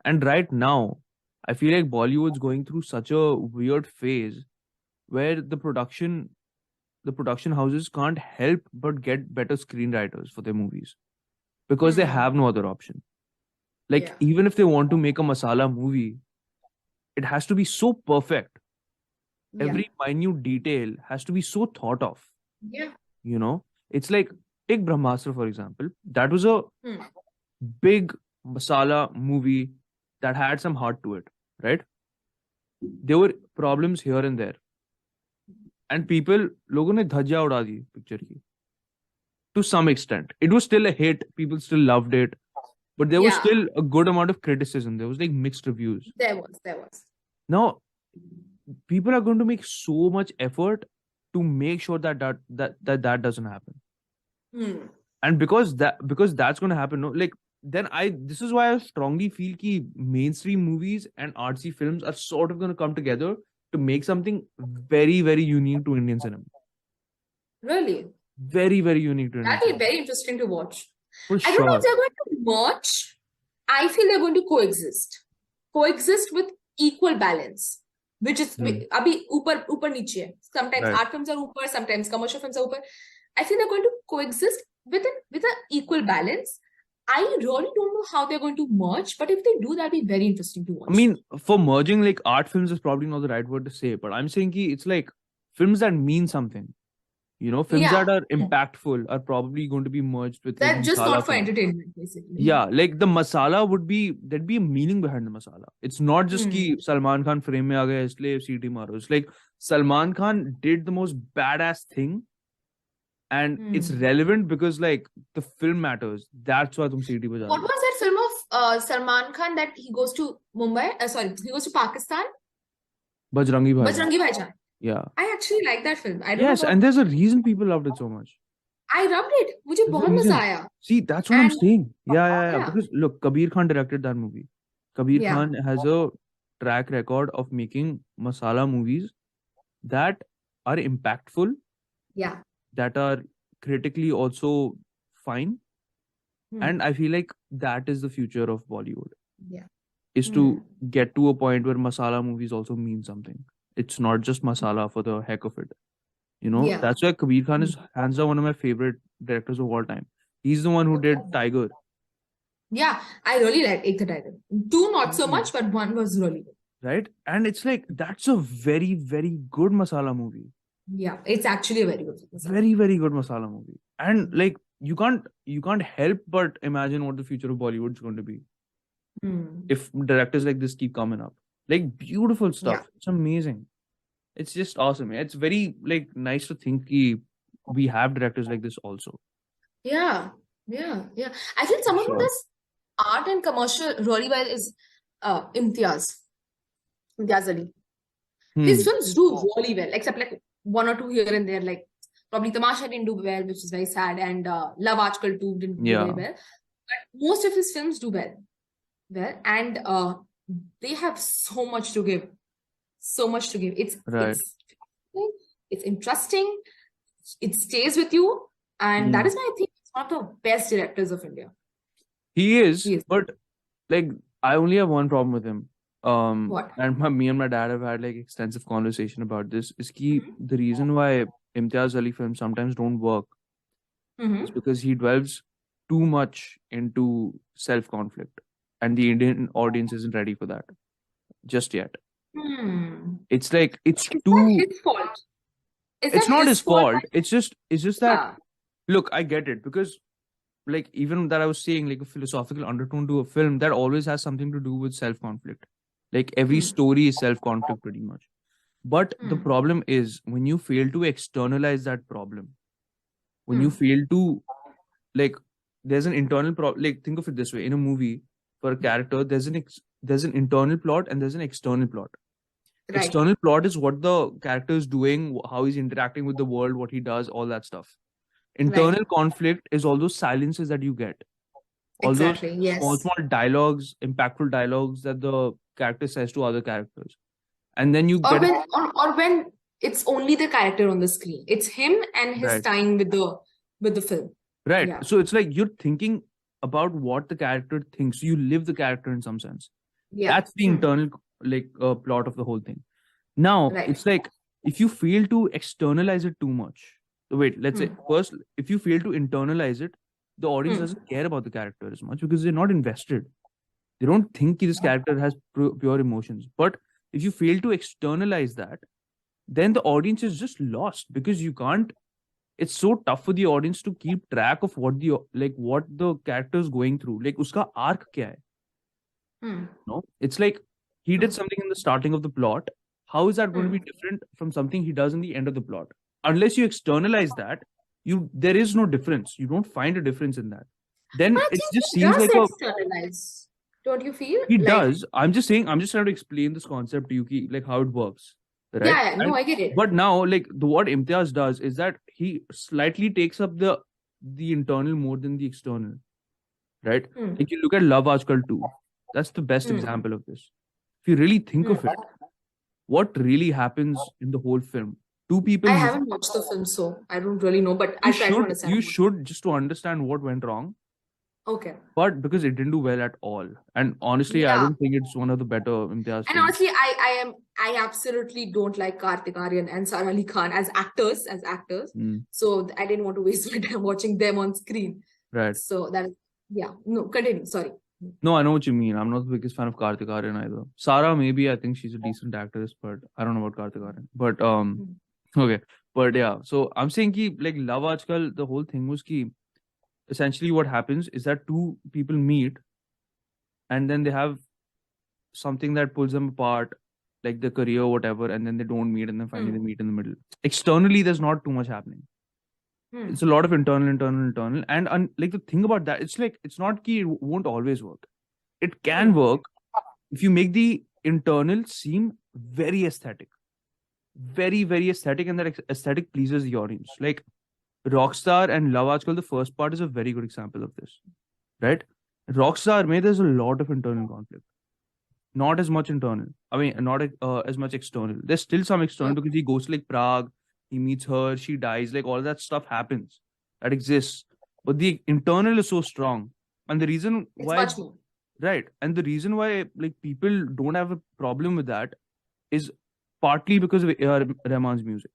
And right now, I feel like Bollywood's going through such a weird phase where the production houses can't help but get better screenwriters for their movies because they have no other option. Like, Yeah. even if they want to make a masala movie, it has to be so perfect. Yeah. Every minute detail has to be so thought of. Yeah. You know, it's like, take Brahmastra, for example. That was a big masala movie that had some heart to it, right? There were problems here and there. And लोगों ने धज्जियां उड़ा दी picture की. To some extent. It was still a hit. People still loved it. But there was Yeah. still a good amount of criticism. There was like mixed reviews. There was. Now, people are going to make so much effort to make sure that doesn't happen. And because that's going to happen, no, like, then this is why I strongly feel that mainstream movies and artsy films are sort of going to come together to make something very, very unique to Indian cinema. Really? Very, very unique to Indian That'd be cinema. very interesting to watch. For I don't know sure. if they're going to merge. I feel they're going to coexist. Coexist with equal balance. Which is abhi upar niche hai. Sometimes Right. art films are upar, sometimes commercial films are upar. I think they're going to coexist with an equal balance. I really don't know how they're going to merge, but if they do, that'd be very interesting to watch. I mean, for merging, like, art films is probably not the right word to say, but I'm saying it's like films that mean something. You know, films Yeah. that are impactful are probably going to be merged with like That's just masala not for films. entertainment, basically. Yeah, like the masala there'd be a meaning behind the masala. It's not just ki Salman Khan frame mein aa gaya isliye CT maro. It's like Salman Khan did the most badass thing and it's relevant because like the film matters. That's why tum CT baja What rahe ho. was that film of Salman Khan that he goes to Mumbai? He goes to Pakistan? Bajrangi Bhaijaan. Bajrangi Bhaijaan. Yeah. I actually like that film. I don't Yes, know and about. there's a reason people loved it so much. I loved it. मुझे There's a बहुत मजा reason. आया. See, that's what I'm And saying. Yeah. yeah, Because look, Kabir Khan directed that movie. Kabir yeah, Khan has a track record of making masala movies that are impactful, yeah. that are critically also fine. And I feel like that is the future of Bollywood, Yeah. is to get to a point where masala movies also mean something. It's not just masala for the heck of it. Yeah. That's why Kabir Khan is hands down one of my favorite directors of all time. He's the one who did Tiger. Yeah, I really like Ek Tha Tiger. 2 not so much, but 1 was really good. Right? And it's like, that's a very, very good masala movie. Yeah, it's actually a very good film. Very, very good masala movie. And like, you can't help but imagine what the future of Bollywood is going to be if directors like this keep coming up. Like, beautiful stuff. Yeah. It's amazing. It's just awesome. It's very like nice to think we have directors like this also. Yeah. I think someone who does art and commercial really well is Imtiaz Ali. His films do really well, except like 1 or 2 here and there. Like probably Tamasha didn't do well, which is very sad, and Love Aajkal 2 didn't do very well. But most of his films do well, and they have so much to give. So much to give. It's interesting. It stays with you, and that is why I think he's one of the best directors of India. He is, but like I only have one problem with him. What? And me and my dad have had like extensive conversation about this. Is the reason why Imtiaz Ali films sometimes don't work is because he delves too much into self-conflict, and the Indian audience isn't ready for that just yet. It's like it's too. His fault. It's not his fault. It's just that. Look, I get it, because like even that I was saying, like a philosophical undertone to a film that always has something to do with self-conflict. Like every story is self-conflict pretty much. But the problem is when you fail to externalize that problem, when you fail to, like, there's an internal problem. Like, think of it this way: in a movie, for a character, there's an internal plot and there's an external plot. Right. External plot is what the character is doing, how he's interacting with the world, what he does, all that stuff. Internal conflict is all those silences that you get. All those small dialogues, impactful dialogues that the character says to other characters. And then you when it's only the character on the screen. It's him and his time with the film. Right. Yeah. So it's like you're thinking about what the character thinks. You live the character in some sense. Yeah. That's the internal plot of the whole thing. Now, it's like if you fail to externalize it too much. So wait, let's say first, if you fail to internalize it, the audience doesn't care about the character as much because they're not invested. They don't think this character has pure emotions. But if you fail to externalize that, then the audience is just lost because you can't. It's so tough for the audience to keep track of what the character is going through. Like, uska arc kya hai? No, it's like he did something in the starting of the plot. How is that going to be different from something he does in the end of the plot? Unless you externalize that, there is no difference. You don't find a difference in that. Then it just seems like externalize. Don't you feel? He does. I'm just saying. I'm just trying to explain this concept to you, like how it works. Right? Yeah, no, I get it. But now, like what Imtiaz does is that he slightly takes up the internal more than the external. Right? Like you look at Love Aajkal 2. That's the best example of this. If you really think of it, what really happens in the whole film? Two people. I haven't watched the film, so I don't really know. But I try to understand. You should, just to understand what went wrong. Okay. But because it didn't do well at all, and honestly, I don't think it's one of the better Imtiaz. And honestly, I absolutely don't like Kartik Aaryan and Sara Ali Khan as actors. So I didn't want to waste my time watching them on screen. Right. So that is, no, continue. Sorry. No, I know what you mean. I'm not the biggest fan of Kartik Aaryan either. Sarah, maybe I think she's a decent actress, but I don't know about Kartik Aaryan. But okay. But yeah, so I'm saying like Love Aajkal, the whole thing was essentially what happens is that two people meet and then they have something that pulls them apart, like the career or whatever, and then they don't meet and then finally they meet in the middle. Externally, there's not too much happening. It's a lot of internal. And like the thing about that, it's like, it's not it won't always work. It can work if you make the internal seem very aesthetic. very, very aesthetic, and that aesthetic pleases the audience. Like Rockstar and Love Aajkal, the first part is a very good example of this, right? Rockstar, there's a lot of internal conflict. Not as much internal. I mean, not as much external. There's still some external because he goes to like Prague, he meets her, she dies, like all that stuff happens. That exists. But the internal is so strong. And the reason why... It's much more. Right. And the reason why like people don't have a problem with that is partly because of A.R. Rahman's music.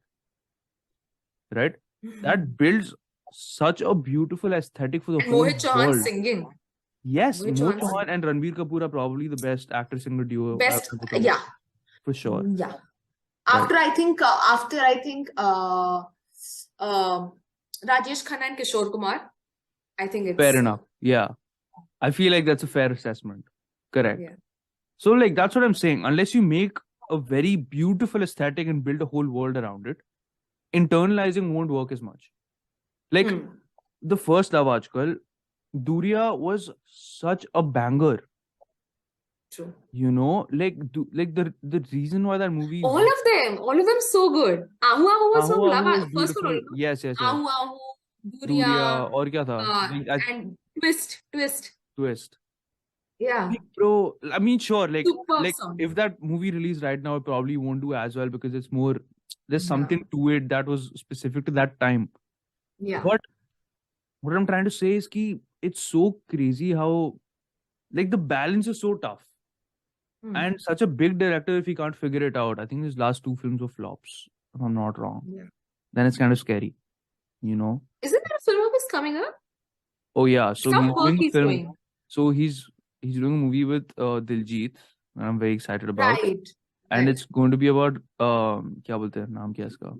Right? That builds such a beautiful aesthetic for the whole Mohit Chauhan world. singing. Yes, Mohit Mohit Chauhan Chauhan and Ranbir Kapoor are probably the best actor-singer duo. Best, I've ever come yeah. for sure. Yeah. After I think Rajesh Khanna and Kishore Kumar, I think it's Fair enough. Yeah. I feel like that's a fair assessment. Correct. Yeah. So like that's what I'm saying. Unless you make a very beautiful aesthetic and build a whole world around it, internalizing won't work as much. Like the first Love Aajkal, Duriya was such a banger. True. You know, like the reason why that movie... All of them so good. Ahu Ahu was from Love was Aajkal. First beautiful. one. Yes. Ahu Ahu, Duriya, Duriya, और क्या था? and Twist. Yeah. Like, bro, I mean, sure, like Superb song. if that movie released right now, it probably won't do as well because it's more, there's something to it that was specific to that time. Yeah. But what I'm trying to say is ki it's so crazy how like the balance is so tough. And such a big director, if he can't figure it out, I think his last 2 films were flops, if I'm not wrong. Yeah. Then it's kind of scary, you know? Isn't there a film of his coming up? Oh yeah, so Some he's work doing a he's film. doing. So he's doing a movie with Diljit, and I'm very excited about. Right. And it's going to be about क्या बोलते हैं नाम क्या है इसका?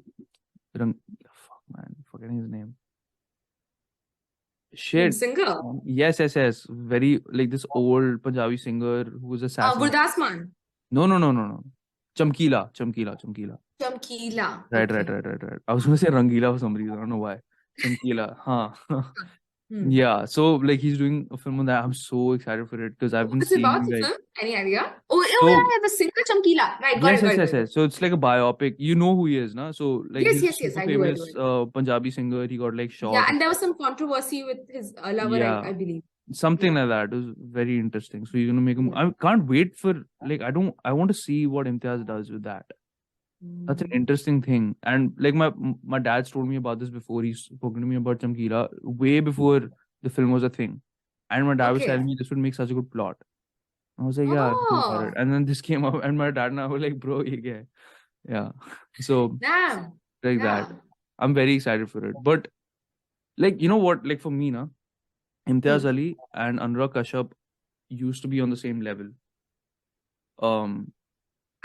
Fuck man, forgetting his name. Shit. Singer. Yes. Very like this old Punjabi singer who was assassinated. Gurdas Man. No. Chamkila. Right. I was going to say Rangila for some reason. I don't know why. Chamkila. Huh. Yeah. So like he's doing a film on that. I'm so excited for it because I've been What's it seeing about, like... film? Any idea? Yeah, the singer Chamkila. Right, got it. So it's like a biopic. You know who he is, na? So like Yes, he's yes, super I do. famous Punjabi singer. He got like shot. Yeah, and there was some controversy with his lover, Yeah. I believe. Something like that. It was very interesting. So you're gonna make a I can't wait for like I want to see what Imtiaz does with that. That's an interesting thing. And like my dad's told me about this before. He's spoken to me about Chamkila way before the film was a thing. And my dad was telling me this would make such a good plot. I was like, yeah, go for it. And then this came up and my dad and I were like, bro, yeah. So like that. I'm very excited for it. But like, you know what, like for me, Imtiaz Ali and Anurag Kashyap used to be on the same level.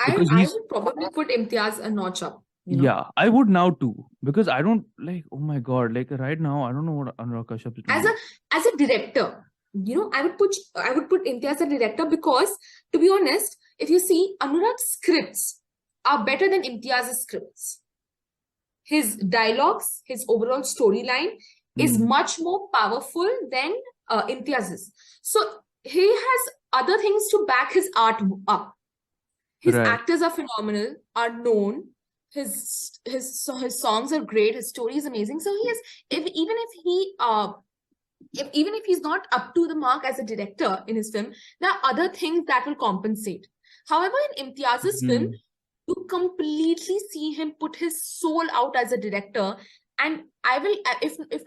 I would probably put Imtiaz a notch up. You know? Yeah, I would now too. Because I don't like, oh my God, like right now, I don't know what Anurag Kashyap is doing. As a director, you know, I would put Imtiaz as a director because, to be honest, if you see, Anurag's scripts are better than Imtiaz's scripts. His dialogues, his overall storyline is much more powerful than Imtiaz's. So he has other things to back his art up. His actors are phenomenal, are known. His songs are great. His story is amazing. So he is, even if he's not up to the mark as a director in his film, there are other things that will compensate. However, in Imtiaz's film, you completely see him put his soul out as a director. And I will, if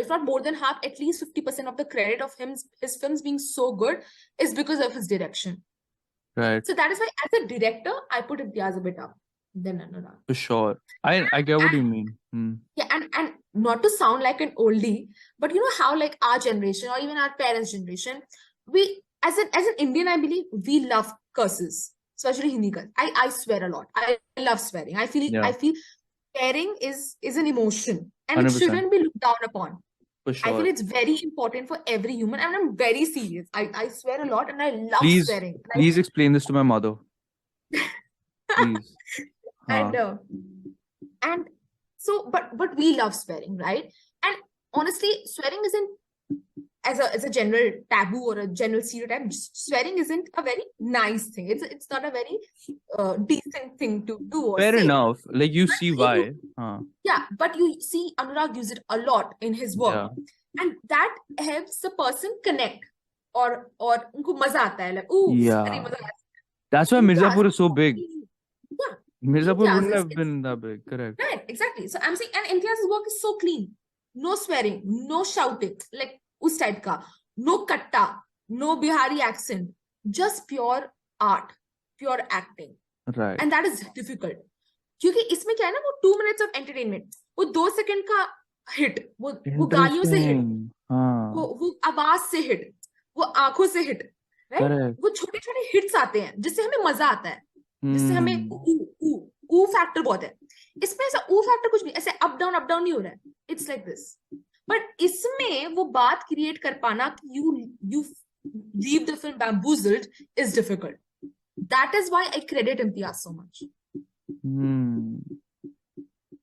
not more than half, at least 50% of the credit of his films being so good is because of his direction. Right. So that is why, as a director, I put Imtiaz a bit up than Anurag. For sure. I get what you mean. Yeah, and not to sound like an oldie, but you know how like our generation or even our parents' generation, we as an Indian, I believe we love curses, especially Hindi curse. I swear a lot. I love swearing. I feel swearing is an emotion and 100%. It shouldn't be looked down upon. For sure. I feel it's very important for every human, and I'm very serious. I swear a lot and I love swearing. Please explain this to my mother. Please. And so, but we love swearing, right? And honestly, swearing isn't as a general taboo or a general stereotype, swearing isn't a very nice thing. It's not a very decent thing to do or Fair say. enough. Like you see why. Yeah, but you see Anurag use it a lot in his work. Yeah. And that helps the person connect or unko maza aata hai, like, ooh, Yeah. very maza aata hai. That's why Mirzapur is so big. Yeah. Mirzapur Imtiaz wouldn't is- have been that big, correct? Right, exactly. So I'm saying, and Imtiaz's work is so clean. No swearing, no shouting, like us type ka. No katta, no Bihari accent. Just pure art, pure acting. Right. And that is difficult. क्योंकि इसमें क्या है ना, वो 2 minutes of entertainment, वो 2 second का hit, वो गालियों से हिट, Interesting. हाँ. वो आवाज से हिट, वो आंखों से हिट, राइट? Correct. वो छोटे छोटे हिट्स आते हैं जिससे हमें मजा आता है, जिससे हमें ऊ फैक्टर बहुत है. इसमें ऐसा ऊ फैक्टर कुछ नहीं, ऐसे अप डाउन नहीं हो रहा है. It's like this. बट इसमें वो बात क्रिएट कर पाना कि you leave the film bamboozled is difficult. That is why I credit Imtiaz so much.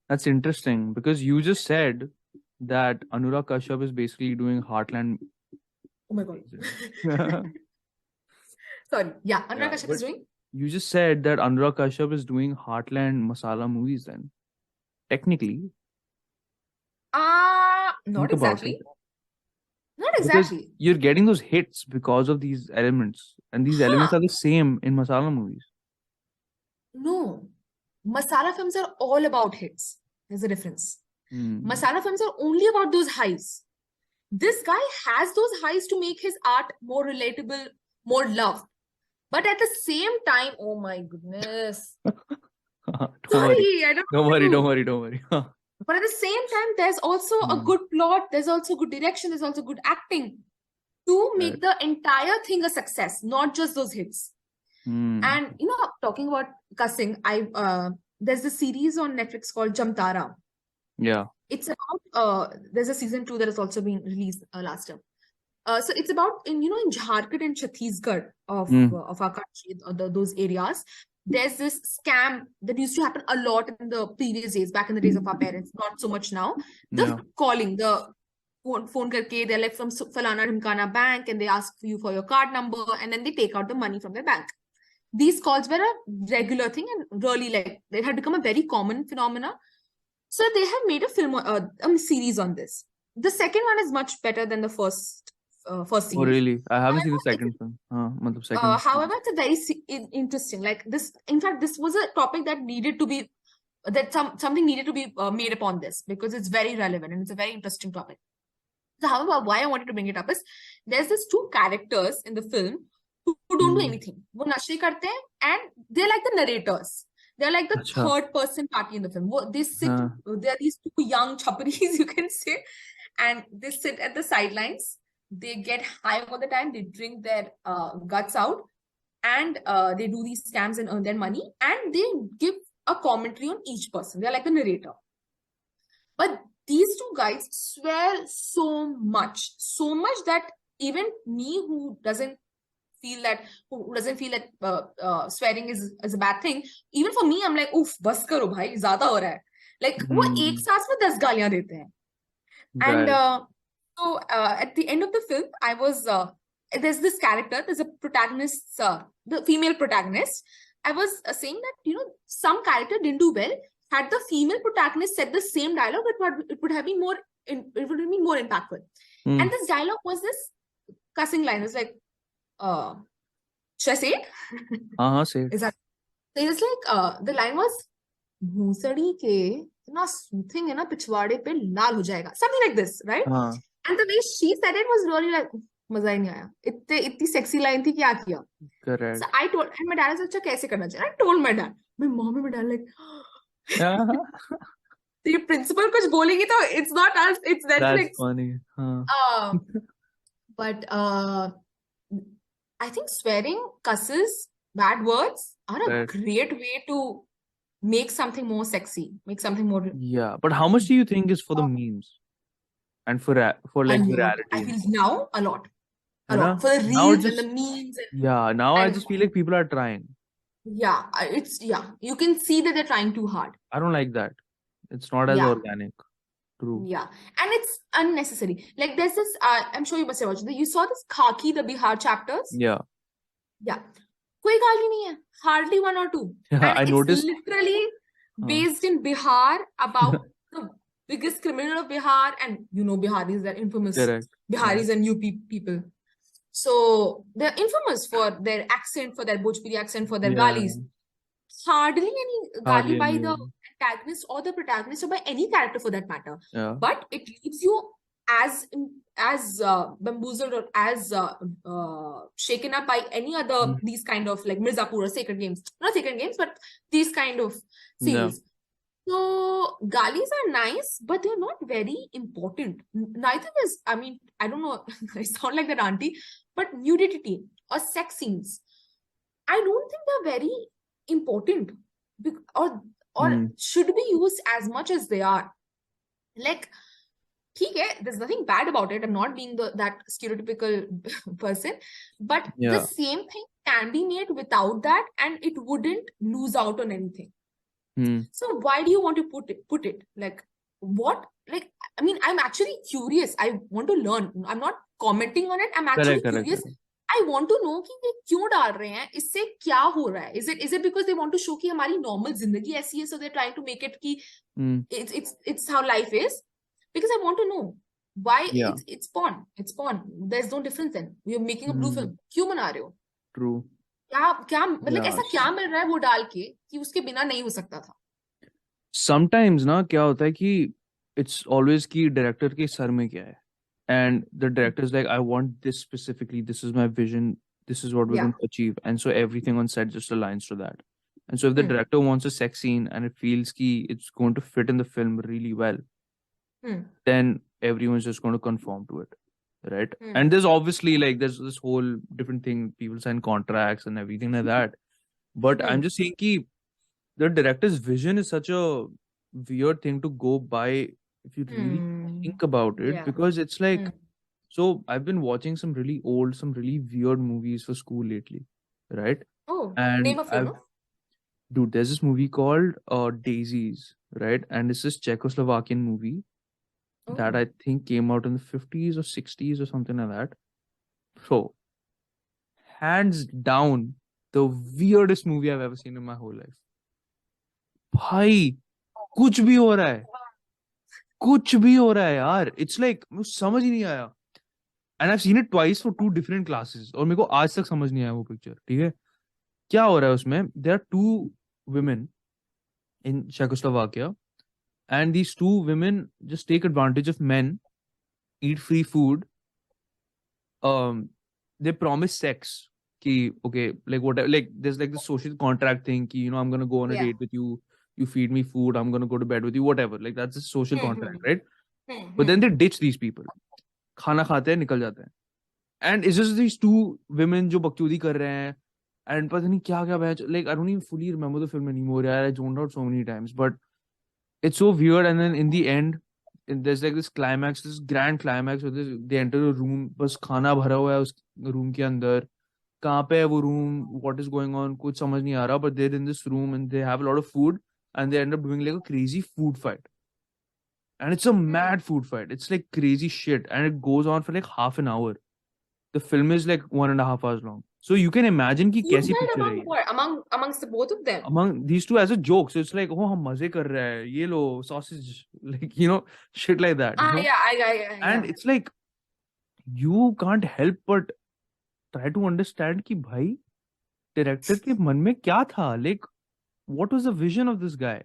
That's interesting because you just said that Anurag Kashyap is basically doing Heartland. Oh my god. Sorry. Yeah, Anurag Kashyap is doing. You just said that Anurag Kashyap is doing Heartland masala movies then. Technically. Not exactly. It. Not Because exactly. you're getting those hits because of these elements. And these elements are the same in masala movies. No. Masala films are all about hits. There's a difference. Masala films are only about those highs. This guy has those highs to make his art more relatable, more loved. But at the same time, oh my goodness. Sorry, I don't know. Don't worry. But at the same time, there's also a good plot, there's also good direction, there's also good acting to make the entire thing a success, not just those hits. And you know, talking about Cussing, there's a series on Netflix called Jamtara. Yeah. It's about there's a season 2 that has also been released last time. So it's about in Jharkhand and Chhattisgarh of our country, those areas. There's this scam that used to happen a lot in the previous days, back in the days of our parents, not so much now. Calling, the phone karke, they're like from Falana Dhimkana bank and they ask you for your card number and then they take out the money from their bank. These calls were a regular thing and really like it had become a very common phenomena. So they have made a film, a series on this. The second one is much better than the first series. Oh really? I haven't seen the second film. However, it's a very interesting. Like this, in fact, this was a topic that needed to be something needed to be made upon this because it's very relevant and it's a very interesting topic. So, however, why I wanted to bring it up is there's these 2 characters in the film who don't do anything. वो नशे करते हैं and they're like the narrators. They're like the third person party in the film. They sit. They're these 2 young chapparis, you can say, and they sit at the sidelines. They get high all the time. They drink their guts out, and they do these scams and earn their money. And they give a commentary on each person. They're like the narrator. But these 2 guys swear so much that even me, who doesn't feel that swearing is a bad thing, even for me, I'm like, oof, bas karo bhai, zyada ho raha hai. Like, वो एक सांस में 10 गालियां देते हैं. And so at the end of the film, I was there's this character, there's a protagonist, the female protagonist. I was saying that some character didn't do well. Had the female protagonist said the same dialogue, it would have been more impactful. And this dialogue was this cussing line. It's like, should I say it? Say it. Is that? So it's like the line was, "Bhoosadi ke na soothing hai na pichwade pe laal ho jayega." Something like this, right? And the way she said it was really like, मजा ही नहीं आया. इतनी sexy line थी, क्या किया? Correct. So I told, and my dad was अच्छा कैसे करना चाहिए? I told my dad. My mom and my dad like, the principal कुछ बोलेगी तो it's not us, it's Netflix. That's funny. But I think swearing, cusses, bad words are a great way to make something more sexy, make something more. Yeah, but how much do you think is for the memes and for like virality? I feel now a lot. For the reels and the memes. Now I just feel like people are trying. Yeah, you can see that they're trying too hard. I don't like that. It's not as organic. True. Yeah, and it's unnecessary. Like there's this, I'm sure you must have watched. You saw this Khaki, the Bihar chapters? Yeah. Yeah. कोई गाली नहीं है. Hardly one or two. And I it's noticed. literally based in Bihar about the biggest criminal of Bihar. And you know Biharis, they're infamous. Correct. Biharis and UP people. So they're infamous for their accent, for their Bhojpuri accent, for their galis. Hardly any gali by the antagonist or the protagonist or by any character for that matter. Yeah. But it leaves you as bamboozled or as shaken up by any other these kind of like Mirzapur or Sacred Games. Not Sacred Games, but these kind of series. So galis are nice, but they're not very important. Neither is, I mean, I don't know, I sound like that auntie, but nudity or sex scenes, I don't think they're very important or should be used as much as they are. Like, there's nothing bad about it. I'm not being that stereotypical person, but the same thing can be made without that, and it wouldn't lose out on anything. So why do you want to put it? Like what? Like, I mean, I'm actually curious. I want to learn. I'm not commenting on it. I'm actually curious. I want to know कि ये क्यों डाल रहे हैं, इससे क्या हो रहा है? Is it because they want to show कि हमारी normal जिंदगी ऐसी है, so they're trying to make it कि it's how life is? Because I want to know why it's porn. It's porn. There's no difference then. You're making a blue film. क्यों बना रहे हो? True. क्या मतलब ऐसा क्या मिल रहा है वो डाल के कि उसके बिना नहीं हो सकता था? Sometimes ना क्या होता है कि it's always कि director के सर में क्या है, and the director is like, I want this specifically. This is my vision. This is what we're going to achieve, and so everything on set just aligns to that. And so if the director wants a sex scene and it feels कि it's going to fit in the film really well, then everyone's just going to conform to it, right? And there's obviously like there's this whole different thing, people sign contracts and everything like that, but I'm just saying कि the director's vision is such a weird thing to go by if you really think about it, because it's like so I've been watching some really old, some really weird movies for school lately, right? And name of film? Dude, there's this movie called Daisies, right? And it's this Czechoslovakian movie that I think came out in the 50s or 60s or something like that. So, hands down, the weirdest movie I've ever seen in my whole life. भाई, कुछ भी हो रहा है यार. It's like, मुझे समझ ही नहीं आया. And I've seen it twice for 2 different classes. और मेरे को आज तक समझ नहीं आया वो पिक्चर. ठीक है? क्या हो रहा है उसमें? There are 2 women in Czechoslovakia. And these 2 women just take advantage of men, eat free food. They promise sex. Ki, okay, like whatever, like there's like the social contract thing. Ki, you know, I'm going to go on a date with you. You feed me food. I'm going to go to bed with you, whatever. Like that's a social contract, right? But then they ditch these people. Khana khate hain, nikal jate hain. And it's just these 2 women jo bakchudi kar rahe hain. And pata nahi kya, like I don't even fully remember the film anymore. I zoned out so many times, but it's so weird. And then in the end, there's like this climax, this grand climax where they enter a room, बस खाना भरा हुआ है उस room के अंदर. कहाँ पे है वो room? What is going on? कुछ समझ नहीं आ रहा. But they're in this room and they have a lot of food and they end up doing like a crazy food fight. And it's a mad food fight. It's like crazy shit. And it goes on for like half an hour. The film is like 1.5 hours long. So you can imagine कि कैसी picture है ये. Amongst the both of them. Among these 2 as a joke. So it's like, oh, हम मजे कर रहे हैं. ये लो sausage, like, you know, shit like that. Yeah. And it's like, you can't help but try to understand कि भाई director के मन में क्या था? Like, what was the vision of this guy?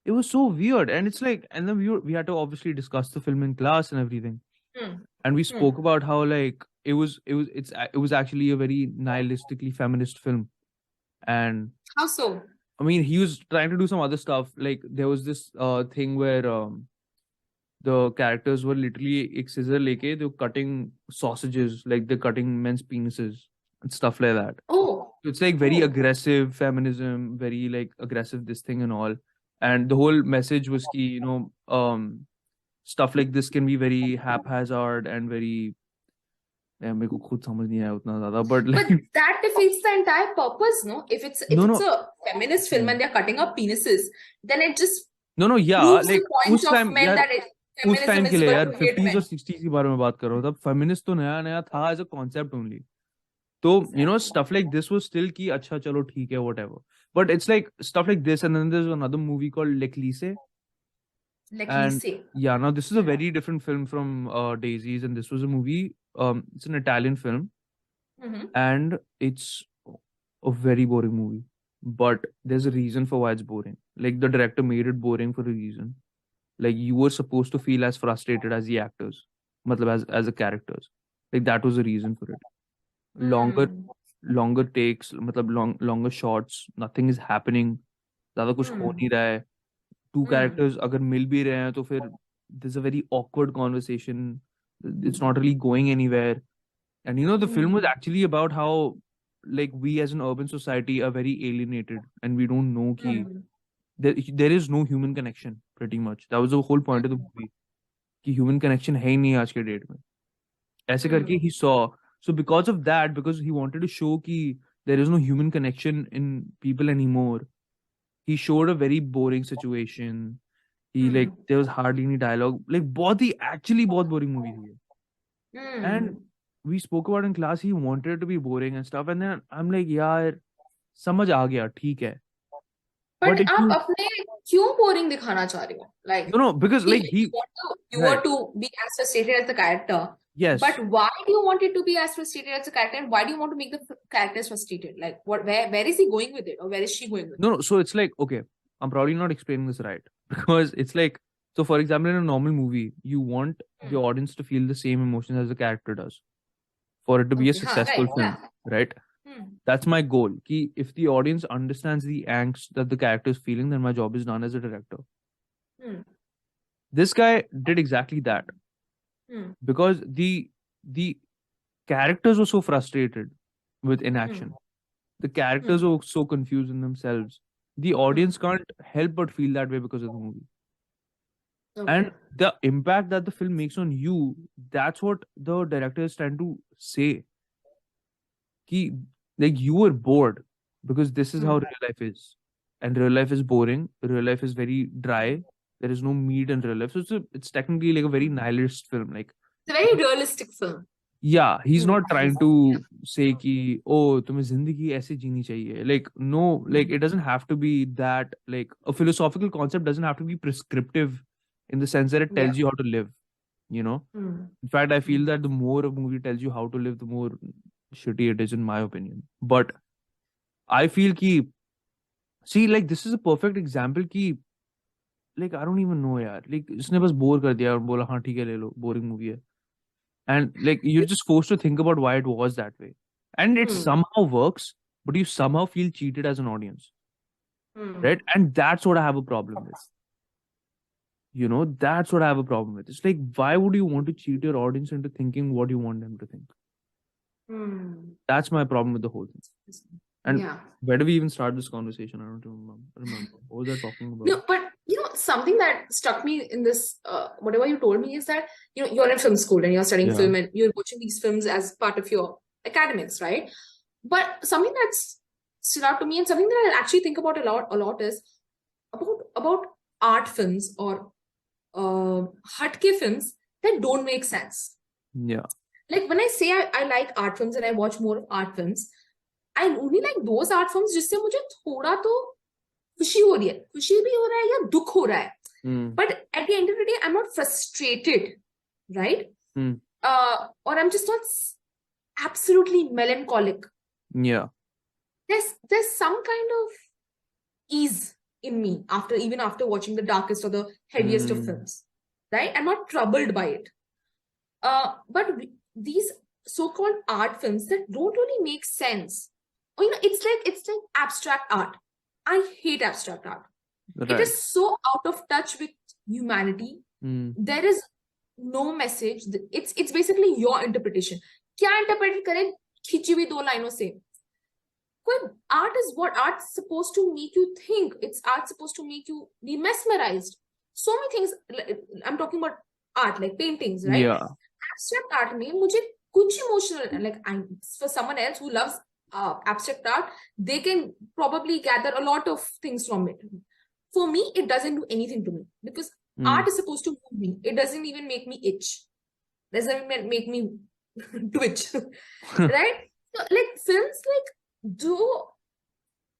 It was so weird. And it's like, and then we had to obviously discuss the film in class and everything. And we spoke about how like it was actually a very nihilistically feminist film. And how so? I mean, he was trying to do some other stuff. Like there was this thing where the characters were literally एक scissor लेके, they were cutting sausages, like they're cutting men's penises and stuff like that. So it's like very aggressive feminism, very like aggressive this thing and all. And the whole message was कि, you know, stuff like this can be very haphazard and very मेरे को खुद समझ नहीं आया उतना ज़्यादा, but like, but that defeats the entire purpose, no? If it's a feminist film and they're cutting up penises, then it just yeah, proves like the point of men that उस Feminism time is के लिए equal यार to hate 50s और men. 60s के बारे में बात कर रहा हूँ, तब फेमिनिस्ट तो नया नया था एज अ कॉन्सेप्ट ओनली. तो stuff like this was still कि अच्छा चलो ठीक है whatever, but it's like stuff like this, and then there's another movie called Leclise. Like And Lise. yeah, now this is a very different film from Daisies, and this was a movie. It's an Italian film, and it's a very boring movie. But there's a reason for why it's boring. Like the director made it boring for a reason. Like you were supposed to feel as frustrated as the actors, matlab as the characters. Like that was the reason for it. Longer takes, matlab longer shots. Nothing is happening. ज़्यादा कुछ हो नहीं रहा है. Two characters अगर मिल भी रहे हैं तो फिर there's a very awkward conversation. It's not really going anywhere. And the film was actually about how like we as an urban society are very alienated and we don't know ki there is no human connection pretty much. That was the whole point of the movie. कि human connection है ही नहीं आज के date में. ऐसे करके he saw. So because of that, because he wanted to show कि there is no human connection in people anymore, he showed a very boring situation. He like there was hardly any dialogue. Like बहुत boring movie थी. And we spoke about in class, he wanted it to be boring and stuff, and then I'm like यार समझ आ गया ठीक है. But if आप you अपने क्यों boring दिखाना चाह रहे हो? Like no because like you want to be as frustrated as the character. yes, But why do you want it to be as frustrated as the character? And why do you want to make the characters frustrated? Like where is he going with it, or where is she going with it? no, so it's like, okay, I'm probably not explaining this right because it's like, so for example, in a normal movie, you want the audience to feel the same emotions as the character does for it to be a successful film, right? That's my goal. Ki if the audience understands the angst that the character is feeling, then my job is done as a director. This guy did exactly that because the characters were so frustrated with inaction. The characters were so confused in themselves. The audience can't help but feel that way because of the movie. And the impact that the film makes on you, that's what the director is trying to say. Ki, like you were bored because this is how real life is. And real life is boring. Real life is very dry. There is no meat in real life. So it's technically like a very nihilist film. Like it's a very realistic film. Yeah, he's not trying to say ki, oh, तुम्हें जिंदगी ऐसे जीनी चाहिए. Like, no, like it doesn't have to be that, like a philosophical concept doesn't have to be prescriptive in the sense that it tells you how to live, In fact, I feel that the more a movie tells you how to live, the more shitty it is, in my opinion. But I feel ki, see, like this is a perfect example ki, like I don't even know yaar. Like इसने बस bore कर दिया और बोला हाँ ठीक है ले लो, boring movie है. And like you're just forced to think about why it was that way. And it somehow works, but you somehow feel cheated as an audience. Right? And that's what I have a problem with. That's what I have a problem with. It's like, why would you want to cheat your audience into thinking what you want them to think? That's my problem with the whole thing. And where do we even start this conversation? I don't remember. What was I talking about? No, but something that struck me in this, whatever you told me, is that you're in film school and you're studying film and you're watching these films as part of your academics, right? But something that's stood out to me and something that I actually think about a lot is about art films or hatke films that don't make sense. Yeah. Like when I say I like art films and I watch more art films, I only like those art films जिससे मुझे थोड़ा तो खुशी हो रही है, खुशी भी हो रहा है या दुख हो रहा है. But at the end of the day, I'm not frustrated, right? Or I'm just not absolutely melancholic. Yeah. There's some kind of ease in me even after watching the darkest or the heaviest of films, right? I'm not troubled by it. But these so-called art films that don't really make sense. It's like abstract art. I hate abstract art. Right. It is so out of touch with humanity. There is no message. It's basically your interpretation. क्या interpret करें खिंची हुई 2 लाइनों से? Art is what? Art's supposed to make you think. Art's supposed to make you be mesmerized. So many things. I'm talking about art, like paintings, right? Yeah. Abstract art में मुझे कुछ emotional, like for someone else who loves abstract art, they can probably gather a lot of things from it. For me, it doesn't do anything to me because Art is supposed to move me. It doesn't even make me itch. Doesn't even make me twitch. Right? So, like, films like जो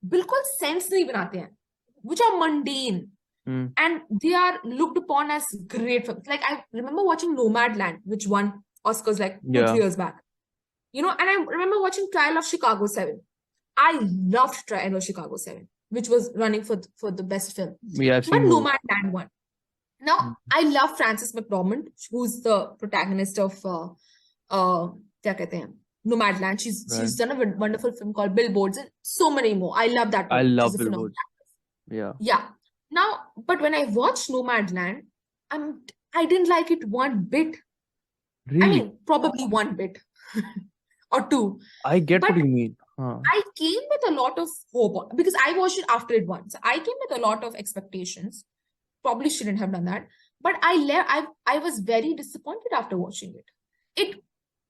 बिल्कुल sense नहीं बनाते हैं, which are mundane. And they are looked upon as great films. Like, I remember watching Nomadland, which won Oscars like 2-3 years back. You know, and I remember watching Trial of Chicago 7. I loved Trial of Chicago 7, which was running for the best film. Yeah, I've But seen both. Nomadland won. Now, I love Frances McDormand, who's the protagonist of क्या कहते हैं, Nomadland. She's done a wonderful film called Billboards and so many more. I love that I movie. love She's a phenomenal Billboards. Yeah. yeah. Now, but when I watched Nomadland, I didn't like it one bit. I Really? mean, probably one bit or two. I get But what you mean. Huh. I came with a lot of hope because I watched it after it won. So I came with a lot of expectations. Probably shouldn't have done that. But I was very disappointed after watching it.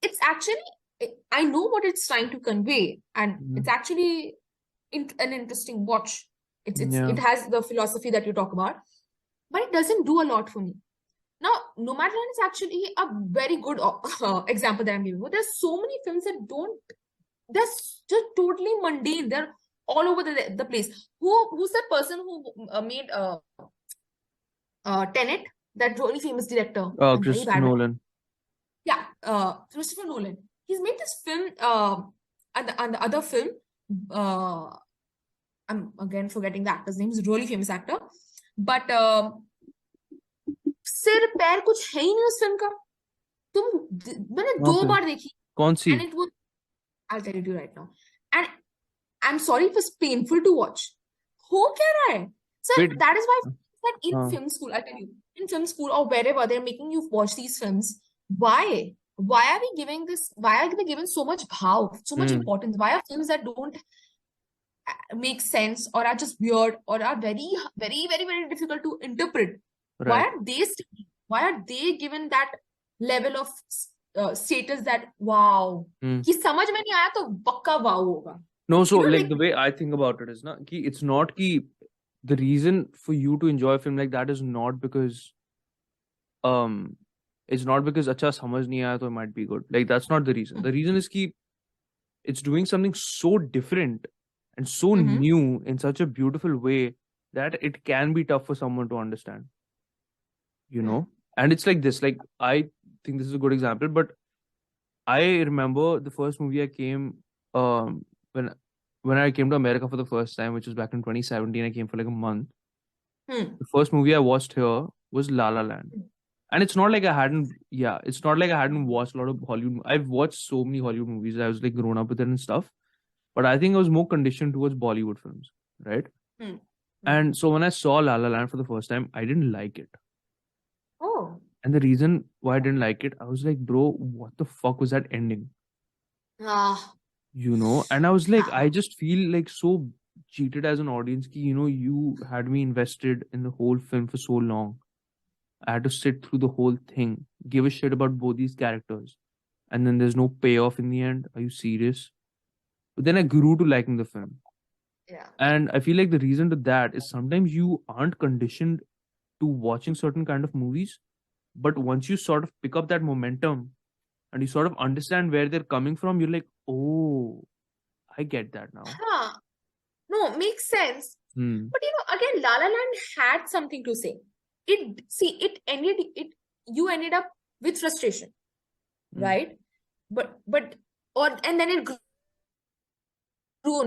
It's actually, I know what it's trying to convey, and it's actually an interesting watch. It has the philosophy that you talk about, but it doesn't do a lot for me. Now, Nomadland is actually a very good example that I'm giving you. There's so many films that they're just totally mundane. They're all over the place. Who's that person who made Tenet? That really famous director. Christopher Nolan. Yeah, Christopher Nolan. He's made this film, and the other film, I'm again forgetting the actor's name. He's a really famous actor. But सिर पैर कुछ है ही नहीं उस film का. मैंने 2 बार देखी. कौन सी? And it was, I'll tell you right now. And I'm sorry, it was painful to watch. हो क्या रहा है? So that is why that in film school, I'll tell you, in film school or wherever they're making you watch these films, why are we giving this? Why are they giving so much bhav, so much importance? Why are films that don't make sense or are just weird or are very, very, very, very difficult to interpret? Right. Why are they given that level of status that wow? कि समझ में नहीं आया तो पक्का wow होगा. No, so like the way I think about it is it's not the reason for you to enjoy a film like that is not because it's not because अच्छा समझ नहीं आया तो it might be good. Like that's not the reason. The reason is it's doing something so different and so new in such a beautiful way that it can be tough for someone to understand. You know? And it's like this. Like I think this is a good example, but I remember the first movie I came when I came to America for the first time, which was back in 2017. I came for like a month. The first movie I watched here was La La Land. And it's not like I hadn't watched a lot of Hollywood. I've watched so many Hollywood movies. I was like grown up with it and stuff. But I think I was more conditioned towards Bollywood films, right? And so when I saw La La Land for the first time, I didn't like it. Oh. And the reason why I didn't like it, I was like, bro, what the fuck was that ending? You know? And I was like, I just feel like so cheated as an audience. You know, you had me invested in the whole film for so long. I had to sit through the whole thing, give a shit about both these characters. And then there's no payoff in the end. Are you serious? But then I grew to liking the film. Yeah. And I feel like the reason to that is sometimes you aren't conditioned to watching certain kind of movies. But once you sort of pick up that momentum and you sort of understand where they're coming from, you're like, oh, I get that now. No, makes sense. But you know, again, La La Land had something to say. You ended up with frustration, right? And then it grew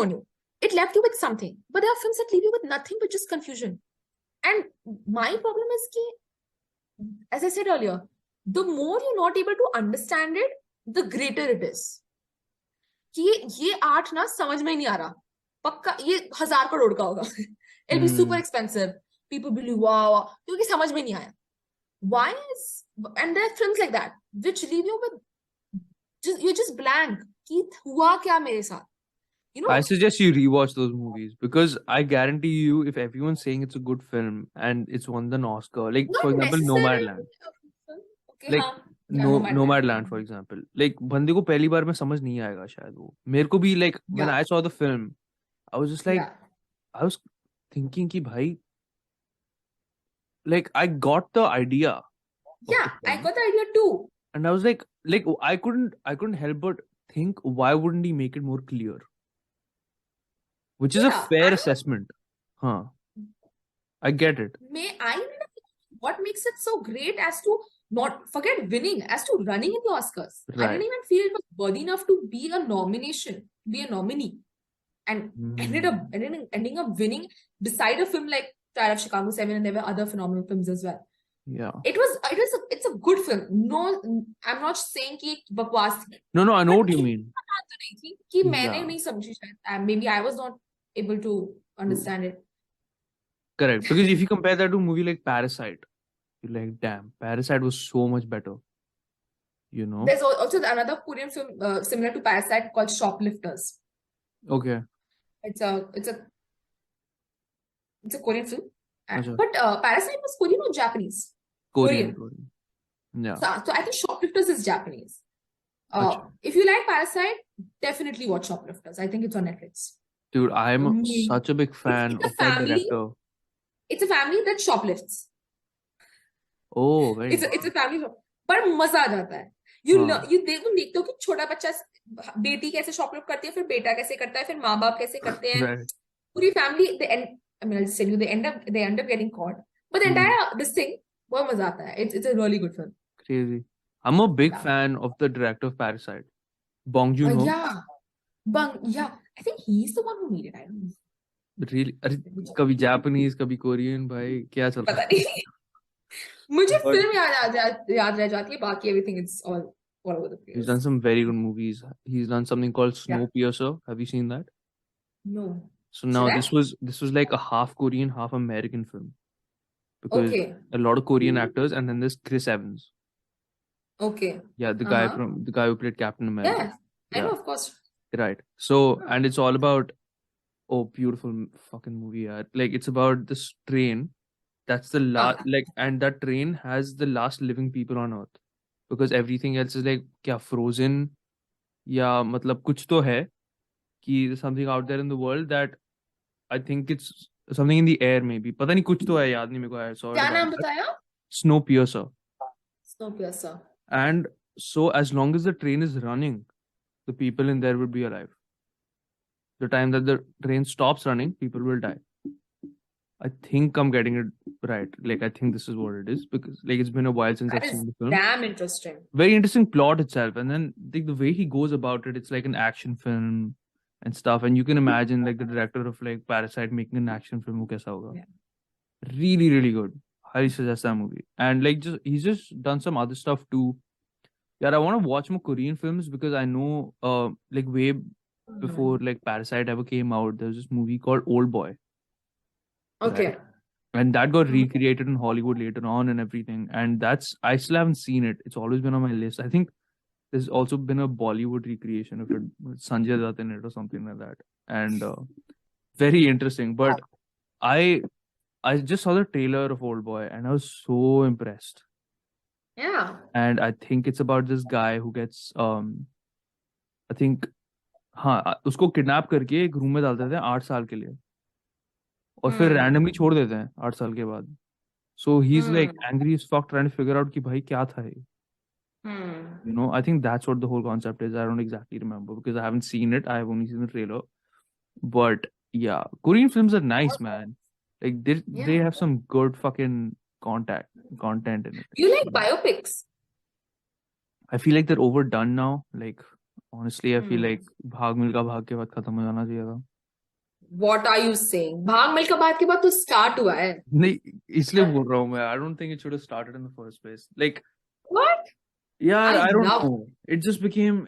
on you. It left you with something. But there are films that leave you with nothing but just confusion. And my problem is as I said earlier, the more you're not able to understand it, the greater it is. ये art ना समझ में नहीं आ रहा. पक्का ये 1000 करोड़ का होगा. It'll be super expensive. People believe, wow, क्योंकि समझ में नहीं आया. And there are films like that which leave you with you're just blank. कि हुआ क्या मेरे साथ? You know, I suggest you rewatch those movies because I guarantee you, if everyone's saying it's a good film and it's won an Oscar, like for example, Nomadland. Okay, Like Nomadland, for example. Like बंदे को पहली बार में समझ नहीं आएगा शायद वो. मेरे को भी like when I saw the film, I was just like, I was thinking कि भाई, like I got the idea of Yeah, the I film, got the idea too. and I was like I couldn't help but think, why wouldn't he make it more clear? Which is a Yeah, fair and assessment. Huh. I get it. what makes it so great as to not forget winning, as to running in the Oscars. I Right. didn't even feel it was worthy enough to be a nomination, be a nominee, and ending up winning beside a film like Trial of Chicago 7, and there were other phenomenal films as well. Yeah. It's a good film. No, I'm not saying कि बकवास थी. No, I know But what you इतनी mean. बात तो नहीं थी कि मैंने Yeah. नहीं समझी शायद. Maybe I was not able to understand it. Correct. Because if you compare that to a movie like Parasite, you're like, damn, Parasite was so much better. You know? There's also another Korean film similar to Parasite called Shoplifters. Okay. It's a Korean film. Acha. But Parasite was Korean or Japanese? Korean. Yeah. So I think Shoplifters is Japanese. Acha. If you like Parasite, definitely watch Shoplifters. I think it's on Netflix. Dude, I'm such a big fan of that director. It's a family that shoplifts. Oh, very It's a family shop. पर मजा आ जाता है. तुम देखते हो कि छोटा बच्चा बेटी कैसे शॉपलिफ्ट करती है, फिर बेटा कैसे करता है, फिर माँ बाप कैसे करते हैं. पूरी family I'll just tell you, they end up getting caught. But the entire this thing, बहुत मजा आता है. It's a really good film. Crazy. I'm a big fan of the director of Parasite, Bong Joon-ho. Yeah. I think he's the one who made it. I don't know. Really? कभी Japanese, कभी Korean, भाई क्या चल रहा है? पता नहीं. मुझे फिल्म याद रह जाती है, बाकी everything is all over the place. He's done some very good movies. He's done something called Snowpiercer. Have you seen that? No. So now this was like a half Korean, half American film. Because a lot of Korean actors, and then there's Chris Evans. Okay. Yeah, the guy who played Captain America. Yeah, I know, of course. Right. So, and it's all about, beautiful fucking movie. Like, it's about this train. That's the last, and that train has the last living people on Earth. Because everything else is like, kya frozen? Ya, matlab, kuch to hai. Ki there's something out there in the world that I think it's something in the air, maybe. Pata nahi, kuch to hai, yaad nahi meko. I saw it. Kya naam bataya? Snowpiercer. Snowpiercer. And so, as long as the train is running, the people in there will be alive. The time that the train stops running, people will die. I think I'm getting it right. Like, I think this is what it is, because like it's been a while since I've seen the film. Damn interesting. Very interesting plot itself, and then the way he goes about it, it's like an action film and stuff. And you can imagine like the director of like Parasite making an action film. Wo kaisa hoga? Yeah. Really, really good. Highly suggest that movie. And like he's just done some other stuff too. Yeah, I want to watch more Korean films because I know like way before like Parasite ever came out, there was this movie called Old Boy. Okay. Right? And that got recreated in Hollywood later on and everything. And I still haven't seen it. It's always been on my list. I think there's also been a Bollywood recreation of it, with Sanjay in it or something like that. And very interesting. But I just saw the trailer of Old Boy and I was so impressed. Yeah. And I think it's about this guy who gets I think उसको kidnap करके एक room में डाल देते हैं 8 साल के लिए और फिर रैंडमली छोड़ देते हैं 8 साल के बाद. So he's like angry as fuck trying to figure out कि भाई क्या था ये. You know, I think that's what the whole concept is. I don't exactly remember because I haven't seen it. I have only seen the trailer. But yeah, Korean films are nice, man. Like they have some good fucking content in it. You like biopics? I feel like they're overdone now. Like honestly, I feel like भाग मिल्खा भाग के बाद खत्म हो जाना चाहिए था. What are you saying? भाग मिल्खा भाग के बाद तो start हुआ है. नहीं, इसलिए बोल रहा हूँ मैं. I don't think it should have started in the first place. Like what? Yeah, I don't know. It just became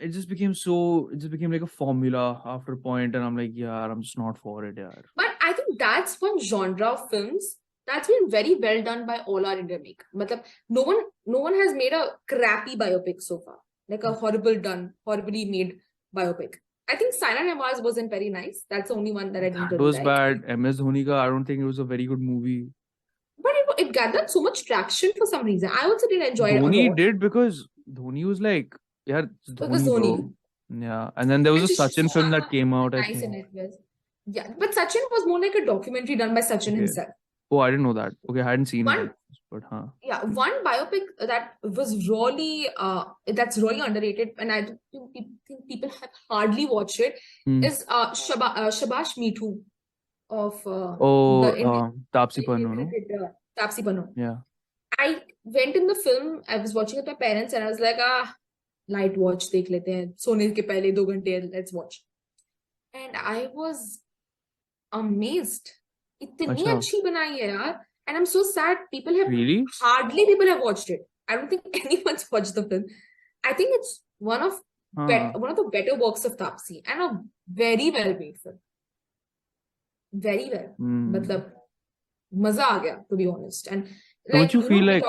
like a formula after a point, and I'm like, yeah, I'm just not for it, yeah. But I think that's one genre of films that's been very well done by all our Indian make. Matlab, no one has made a crappy biopic so far. Like a horribly made biopic. I think Saina Nehwal's wasn't very nice. That's the only one that I didn't really like. It was bad. MS Dhoni ka, I don't think it was a very good movie. But it gathered so much traction for some reason. I also didn't enjoy it. Dhoni did because Dhoni was like, yeah, Dhoni. Yeah, and then there was a Sachin film that came out. I think. Yeah, but Sachin was more like a documentary done by Sachin himself. Oh, I didn't know that. Okay, I hadn't seen One, it, but yeah, one biopic that was really that's really underrated, and I think people have hardly watched it, is Shabash Me Too of the Taapsee Pannu, no? Taapsee Pannu. Yeah. I went in the film, I was watching with my parents, and I was like, light watch, देख लेते हैं, सोने के पहले 2 घंटे, let's watch. And I was amazed. इतनी अच्छा. अच्छी बनाई है यार. And I'm so sad Really? hardly people have watched it. I don't think anyone's watched the film. I think it's one of the better works of Taapsee, and a very well made film. Very well. मतलब मजा आ गया, to be honest. And don't you feel like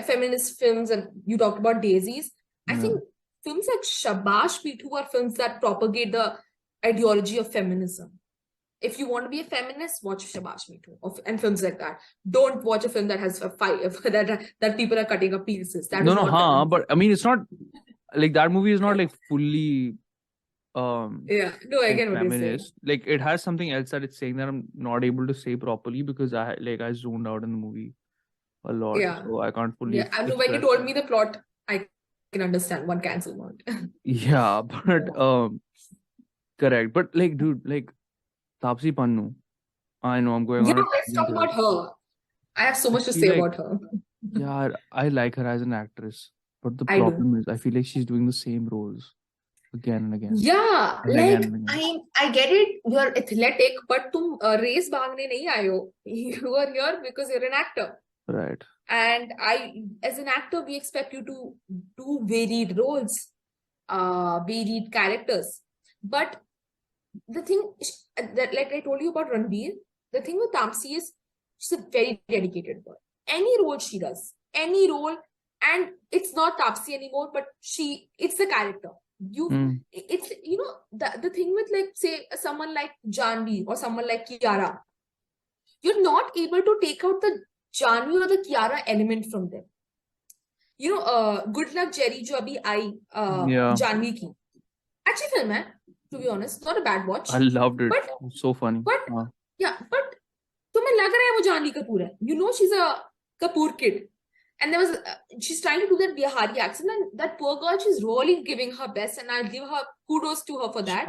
feminist films, and you talked about daisies. I think films like Shabash Me Too are films that propagate the ideology of feminism. If you want to be a feminist, watch Shabash Me Too and films like that. Don't watch a film that has a fight that people are cutting up pieces. That but I mean, it's not like that movie is not like fully yeah, no, I get what you're saying. Like it has something else that it's saying that I'm not able to say properly because I zoned out in the movie a lot. Yeah. So I can't fully. Yeah, and when you told me the plot, I can understand one cancel mode. Yeah, but correct. But like, dude, like Taapsee Pannu, I know I'm going on. Yeah, let's talk about her. I have so much to say about her. Yeah, I like her as an actress, but the problem is I feel like she's doing the same roles again and again. Yeah, I get it. You're athletic, but तुम race भागने नहीं आए हो. You are here because you're an actor. Right. And as an actor, we expect you to do varied roles, varied characters. But the thing that, like I told you about Ranbir, the thing with Taapsee is she's a very dedicated girl. Any role she does, any role, and it's not Taapsee anymore, but it's the character. It's, you know, the thing with, like, say someone like Janvi or someone like Kiara, you're not able to take out the Janvi or the Kiara element from them. You know, Good Luck Jerry jo abhi aayi Janvi ki, अच्छी film hai, to be honest, not a bad watch. I loved it. But, so funny. But but तुम्हें लग रहा है वो जानवी कपूर है. You know she's a Kapoor kid. And there was, she's trying to do that Bihari accent, and that poor girl, she's really giving her best, and I'll give her kudos to her for that.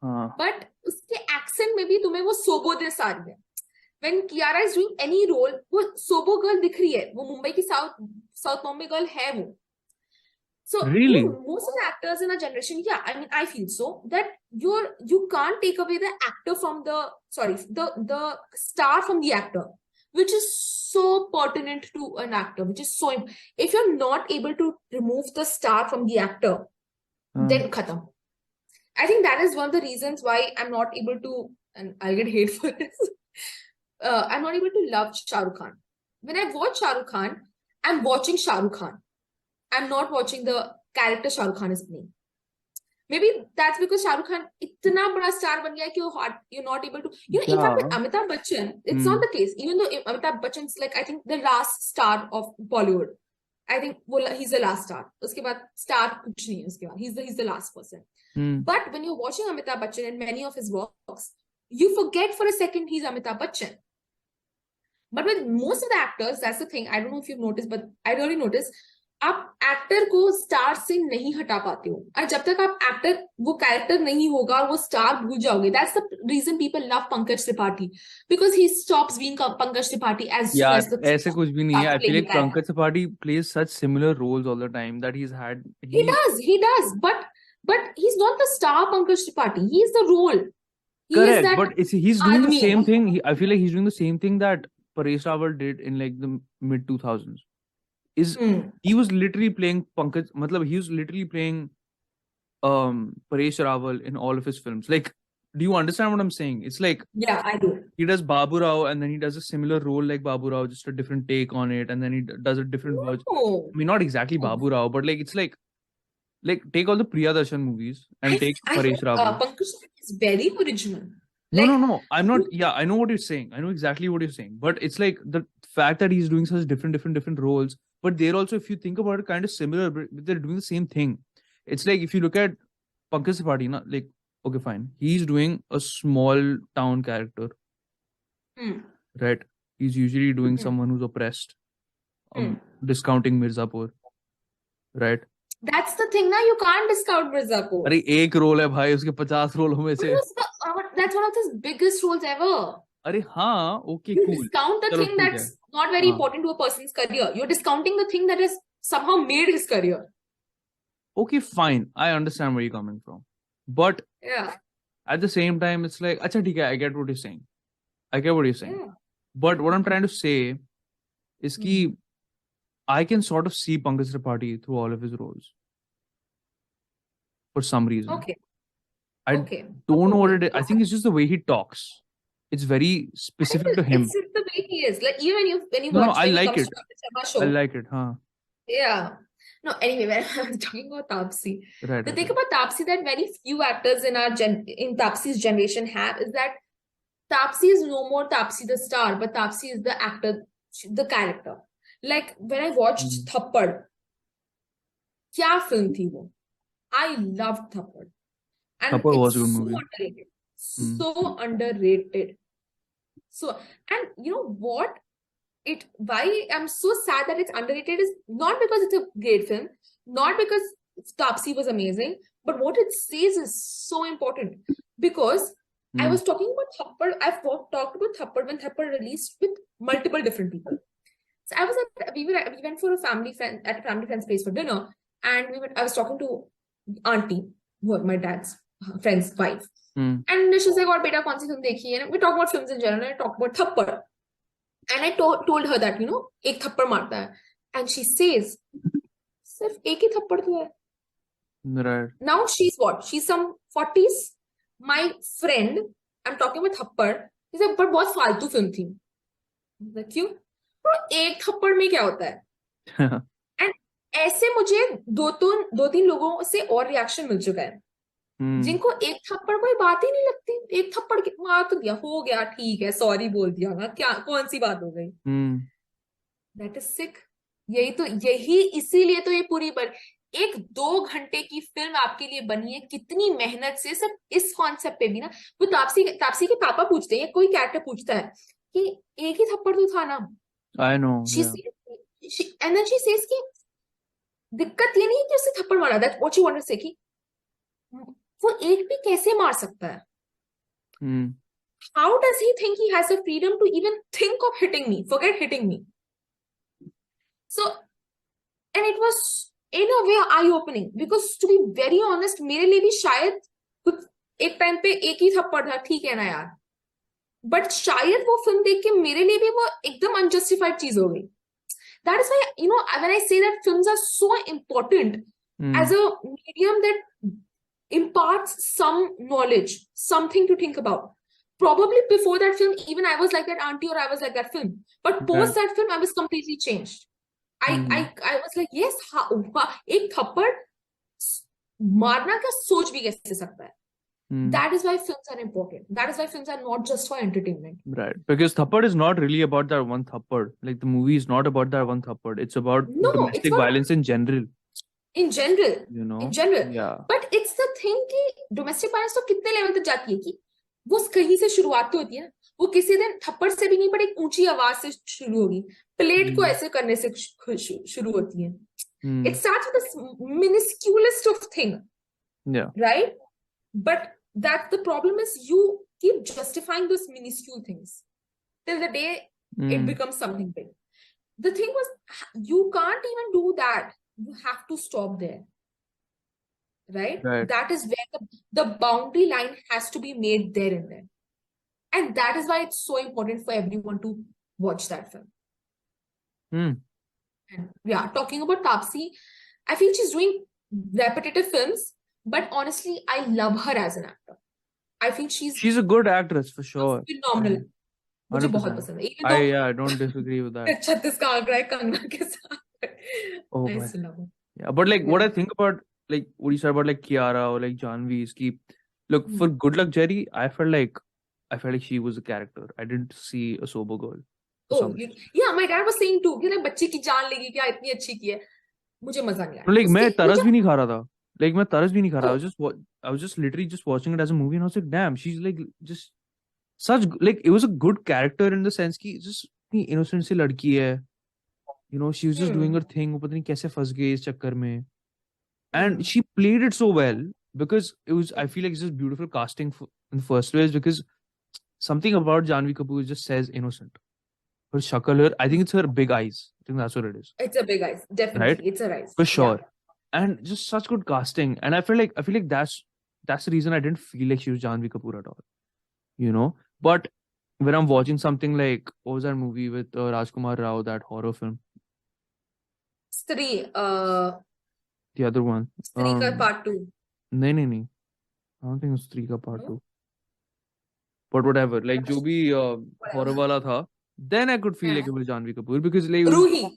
But uske accent mein bhi tumhe wo sobo de aa rahi hai. When Kiara is doing any role, wo sobo girl dikh rahi hai. Wo Mumbai ki South Bombay girl hai wo. So really? You know, most of the actors in our generation, yeah, I mean, I feel so, that you can't take away the actor from the star from the actor, which is so pertinent to an actor, which is so, if you're not able to remove the star from the actor, then khatam. I think that is one of the reasons why I'm not able to, and I'll get hate for this, I'm not able to love Shah Rukh Khan. When I watch Shah Rukh Khan, I'm watching Shah Rukh Khan. I'm not watching the character Shah Rukh Khan is playing. Maybe that's because Shah Rukh Khan itna bada star ban gaya ki you're not able to, you know, in fact with Amitabh Bachchan, it's not the case. Even though Amitabh Bachchan's, like, I think the last star of Bollywood. I think he's the last star. Uske baad star kuch nahi hai uske baad. He's the last person. But when you're watching Amitabh Bachchan and many of his works, you forget for a second he's Amitabh Bachchan. But with most of the actors, that's the thing. I don't know if you've noticed, but I really noticed, आप actor को star से नहीं हटा पाते हो, और जब तक आप एक्टर वो कैरेक्टर नहीं होगा और वो स्टार भूल जाओगे. That's the reason people love Pankaj Tripathi, because he stops being Pankaj Tripathi as the ऐसे कुछ भी नहीं है. I feel like Pankaj Tripathi plays such similar roles all the time that he does, but he's not the star Pankaj Tripathi. He's the role. Correct, but he's doing the same thing. I feel like he's doing the same thing that Paresh Rawal did in like the mid 2000s. He was literally playing Pankaj, he was literally playing Paresh Rawal in all of his films. Like, do you understand what I'm saying? It's like, yeah, I do. He does Babu Rao and then he does a similar role like Babu Rao, just a different take on it, and then he does a different version. I mean, not exactly Babu Rao, but like it's like take all the Priyadarshan movies and take Paresh Rawal. Pankaj is very original. No. I'm not. Yeah, I know what you're saying. I know exactly what you're saying. But it's like the fact that he's doing such different roles. But they're also, if you think about it, kind of similar, but they're doing the same thing. It's like, if you look at Pankaj Tripathi, like, okay, fine. He's doing a small town character. right? He's usually doing Hmm. someone who's oppressed, Hmm. discounting Mirzapur, right? That's the thing, now you can't discount Mirzapur. अरे एक role है भाई उसके 50 रोलों में से. That's one of his biggest roles ever. अरे हाँ, okay, You cool. discount the चलो thing ठीक है. that's not very हाँ. important to a person's career. You're discounting the thing that has somehow made his career. Okay, fine. I understand where you're coming from. But Yeah. at the same time, it's like, अच्छा ठीक है, I get what you're saying. I get what you're saying. Yeah. But what I'm trying to say is कि I can sort of see Pankaj Tripathi through all of his roles. For some reason. Okay. I Okay. don't know what it is. I think it's just the way he talks. It's very specific to him. It's just the way he is. Like even when you No, watch I when he like comes it. to the Sharma show. I like it, huh? Yeah. No, anyway, when I was talking about Taapsee, Right. the right, thing right. about Taapsee that very few actors in in Taapsee's generation have is that Taapsee is no more Taapsee the star, but Taapsee is the actor, the character. Like when I watched Thappad, kya film thi wo? I loved Thappad. And Kapoor was a it's good so movie. underrated. So underrated. So, and you know what? Why I'm so sad that it's underrated is not because it's a great film, not because Taapsee was amazing, but what it says is so important. Because I was talking about Thappad, talked about Thappad when Thappad released with multiple different people. So I was we went for a family friend's place for dinner, and I was talking to auntie, my dad's friend's wife. And she's like, "और बेटा कौन सी film देखी है?" We talk about films in general. I talk about Thappad, and I told her that एक थप्पड़ मारता है, and she says, "सिर्फ एक ही थप्पड़ तो है." Right. Now she's what? She's some 40s. My friend, I'm talking about थप्पड़. He's like, "but बहुत फालतू film थी." like, क्यों? तो एक थप्पड़ में क्या होता है? And ऐसे मुझे दो तीन लोगों से और रिएक्शन मिल चुका है जिनको एक थप्पड़ कोई बात ही नहीं लगती. एक थप्पड़ मार तो दिया, हो गया, ठीक है, सॉरी बोल दिया ना, क्या कौन सी बात हो गई. That is sick. यही इसीलिए तो ये पूरी पर 1-2 घंटे की फिल्म आपके लिए बनी है, कितनी मेहनत से. सिर्फ इस कॉन्सेप्ट पे भी ना, वो तापसी के पापा पूछते हैं, कोई कैरेक्टर पूछता है कि एक ही थप्पड़ तो था ना. I know. And then she says कि दिक्कत ये नहीं है कि उससे थप्पड़ मारा, that's what she wanted to say, कि वो एक भी कैसे मार सकता है. How does he think he has the freedom to even think of hitting me? Forget hitting me. So, and it was in a way eye-opening, because to be very honest, मेरे लिए भी शायद कुछ एक टाइम पे एक ही थप्पड़ था, ठीक है ना यार, बट शायद वो फिल्म देख के मेरे लिए भी वो एकदम unjustified चीज हो गई. That is why, when I say that films are so important as a medium that imparts some knowledge, something to think about. Probably before that film, even I was like that auntie, or I was like that film. But post that film, I was completely changed. I was like, yes, एक थप्पड़ मारना क्या सोच भी कैसे सकता है. That is why films are important. That is why films are not just for entertainment. Right. Because Thappad is not really about that one Thappad. Like the movie is not about that one Thappad. It's about domestic violence in general. In general. In general. Yeah. But it's the thing कि domestic violence तो कितने level तक जाती है कि वो कहीं से शुरुआत तो होती है. वो किसी दिन थप्पड़ से भी नहीं, पर एक ऊंची आवाज से शुरू होगी, प्लेट को ऐसे करने से शुरू होती है. It starts with the minusculest of thing. Yeah. Right? But that the problem is you keep justifying those minuscule things till the day it becomes something big. The thing was, you can't even do that. You have to stop there. Right? That is where the boundary line has to be made there and then. And that is why it's so important for everyone to watch that film. And yeah, talking about Taapsee, I feel she's doing repetitive films, but honestly, I love her as an actor. I think she's a good actress for sure. Phenomenal. मुझे बहुत पसंद है. I don't disagree with that. 36 का आंकड़ा है कंगना के साथ. Oh, I still love her. Yeah, but like what I think about like what you said about like Kiara or like Janvi is ki, look, for Good Luck Jerry, I felt like she was a character. I didn't see a sober girl. Oh, yeah, my dad was saying too कि like बच्चे की जान लेगी क्या, इतनी अच्छी की है. मुझे मजा नहीं आया. Like मैं तरस भी नहीं खा रहा था. I was just literally just watching it as a movie, and I was like, damn, she's like just such like it was a good character in the sense कि just इतनी innocent सी लड़की है, you know, she was just doing her thing, वो पता नहीं कैसे फंस गई इस चक्कर में, and she played it so well because it was, I feel like it's just beautiful casting in the first place, because something about Janvi Kapoor just says innocent. Her shakal, I think it's her big eyes. I think that's what it is. It's a big eyes, definitely. Right? It's her eyes for sure. And just such good casting, and I feel like that's the reason I didn't feel like she was Janvi Kapoor at all, you know. But when I'm watching something like, what was that movie with Rajkumar Rao, that horror film? Stree, the other one. Stree ka part 2. No. I don't think it's Stree ka part 2. But whatever, like jo bhi horror wala tha, then I could feel like it was Janvi Kapoor, because like Ruhi?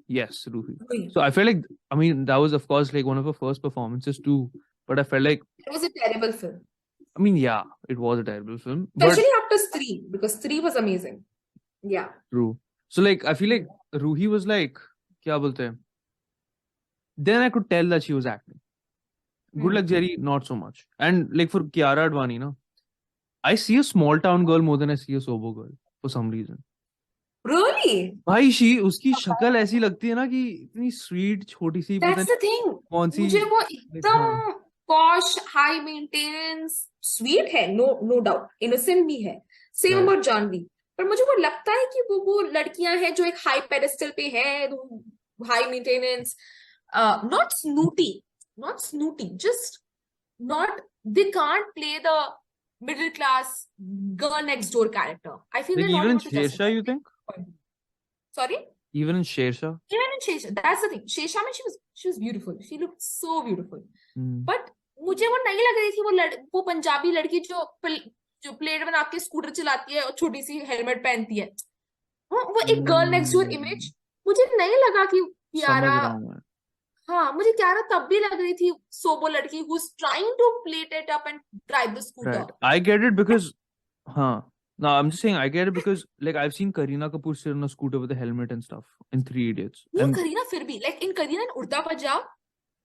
Yes, Ruhi. So I felt like, I mean, that was of course like one of her first performances too, but I felt like it was a terrible film. I mean, yeah, it was a terrible film. Especially after Stree, because Stree was amazing. Yeah. True. So like, I feel like Ruhi was like, kya bolte hain? Then I could tell that she was acting. Good Luck Jerry, not so much. And like for Kiara Advani, no, I see a small town girl more than I see a sobo girl for some reason. Really? भाई उसकी शक्ल ऐसी लगती है ना कि इतनी sweet छोटी सी. That's the thing. कौन सी? मुझे वो एकदम posh, high maintenance, sweet है, no doubt, innocent भी है. Same about Janvi. पर मुझे वो लगता है कि वो लड़कियां हैं जो एक high pedestal पे है, high maintenance, not snooty, just not. They can't play the middle class girl next door character. I feel like they're even not in Shersha, you think? Sorry? Even in Shersha? Even in Shersha, that's the thing. Shersha, I mean, she was beautiful. She looked so beautiful. But मुझे वो नहीं लग रही थी वो पंजाबी लड़की जो plate बना के स्कूटर चलाती है और छोटी सी हेलमेट पहनती है. वो एक गर्ल नेक्स्ट डोर इमेज मुझे नहीं लगा कि कियारा. हाँ, मुझे कियारा तब भी लग रही थी सोबो लड़की who's trying to plate it up and drive the scooter. Right. I get it because, no, I'm just saying I get it because like I've seen Kareena Kapoor sit on a scooter with a helmet and stuff in 3 Idiots. No, Kareena फिर भी like in Kareena in Urta Pajab.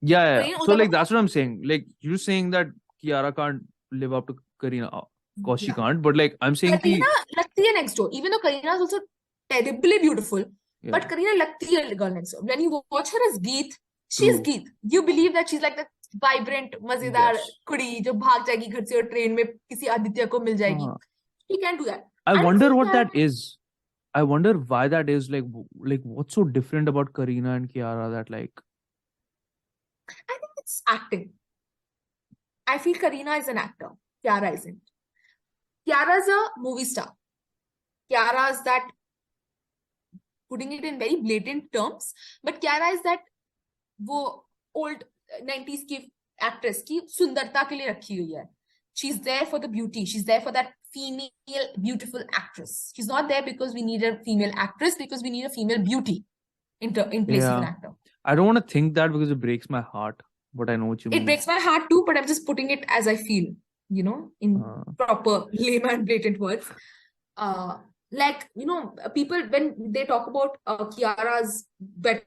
Yeah. So like that's what I'm saying. Like you're saying that Kiara can't live up to Kareena. Of course she can't. But like I'm saying Kareena लगती है next door. Even though Kareena is also terribly beautiful, but Kareena लगती है girl next door. When you watch her as Geet, she's Geet. You believe that she's like the vibrant, मजेदार कुड़ी जो भाग जाएगी घर से और ट्रेन में किसी आदित्य को मिल जाएगी. She can't do that. I wonder what that is. I wonder why that is. Like what's so different about Kareena and Kiara that like. I think it's acting. I feel Kareena is an actor. Kiara isn't. Kiara's a movie star. Kiara is that, putting it in very blatant terms, but Kiara is that वो old 90s की actress की सुंदरता के लिए रखी हुई है. She's there for the beauty. She's there for that female beautiful actress. She's not there because we need a female actress, because we need a female beauty in place of an actor. I don't want to think that because it breaks my heart, but I know what you mean. It breaks my heart too, but I'm just putting it as I feel, you know, in proper layman blatant words. Like, you know, people, when they talk about Kiara's better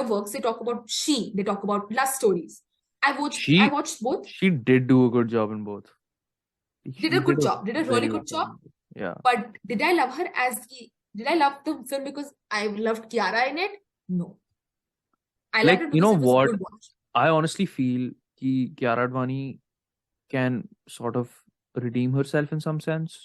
works, they talk about they talk about love stories. I watched both. She did do a good job in both. Did a really good job. Yeah. But did I love her did I love the film because I loved Kiara in it? No. I liked it because you know it was what? a good watch. I honestly feel that Kiara Advani can sort of redeem herself in some sense.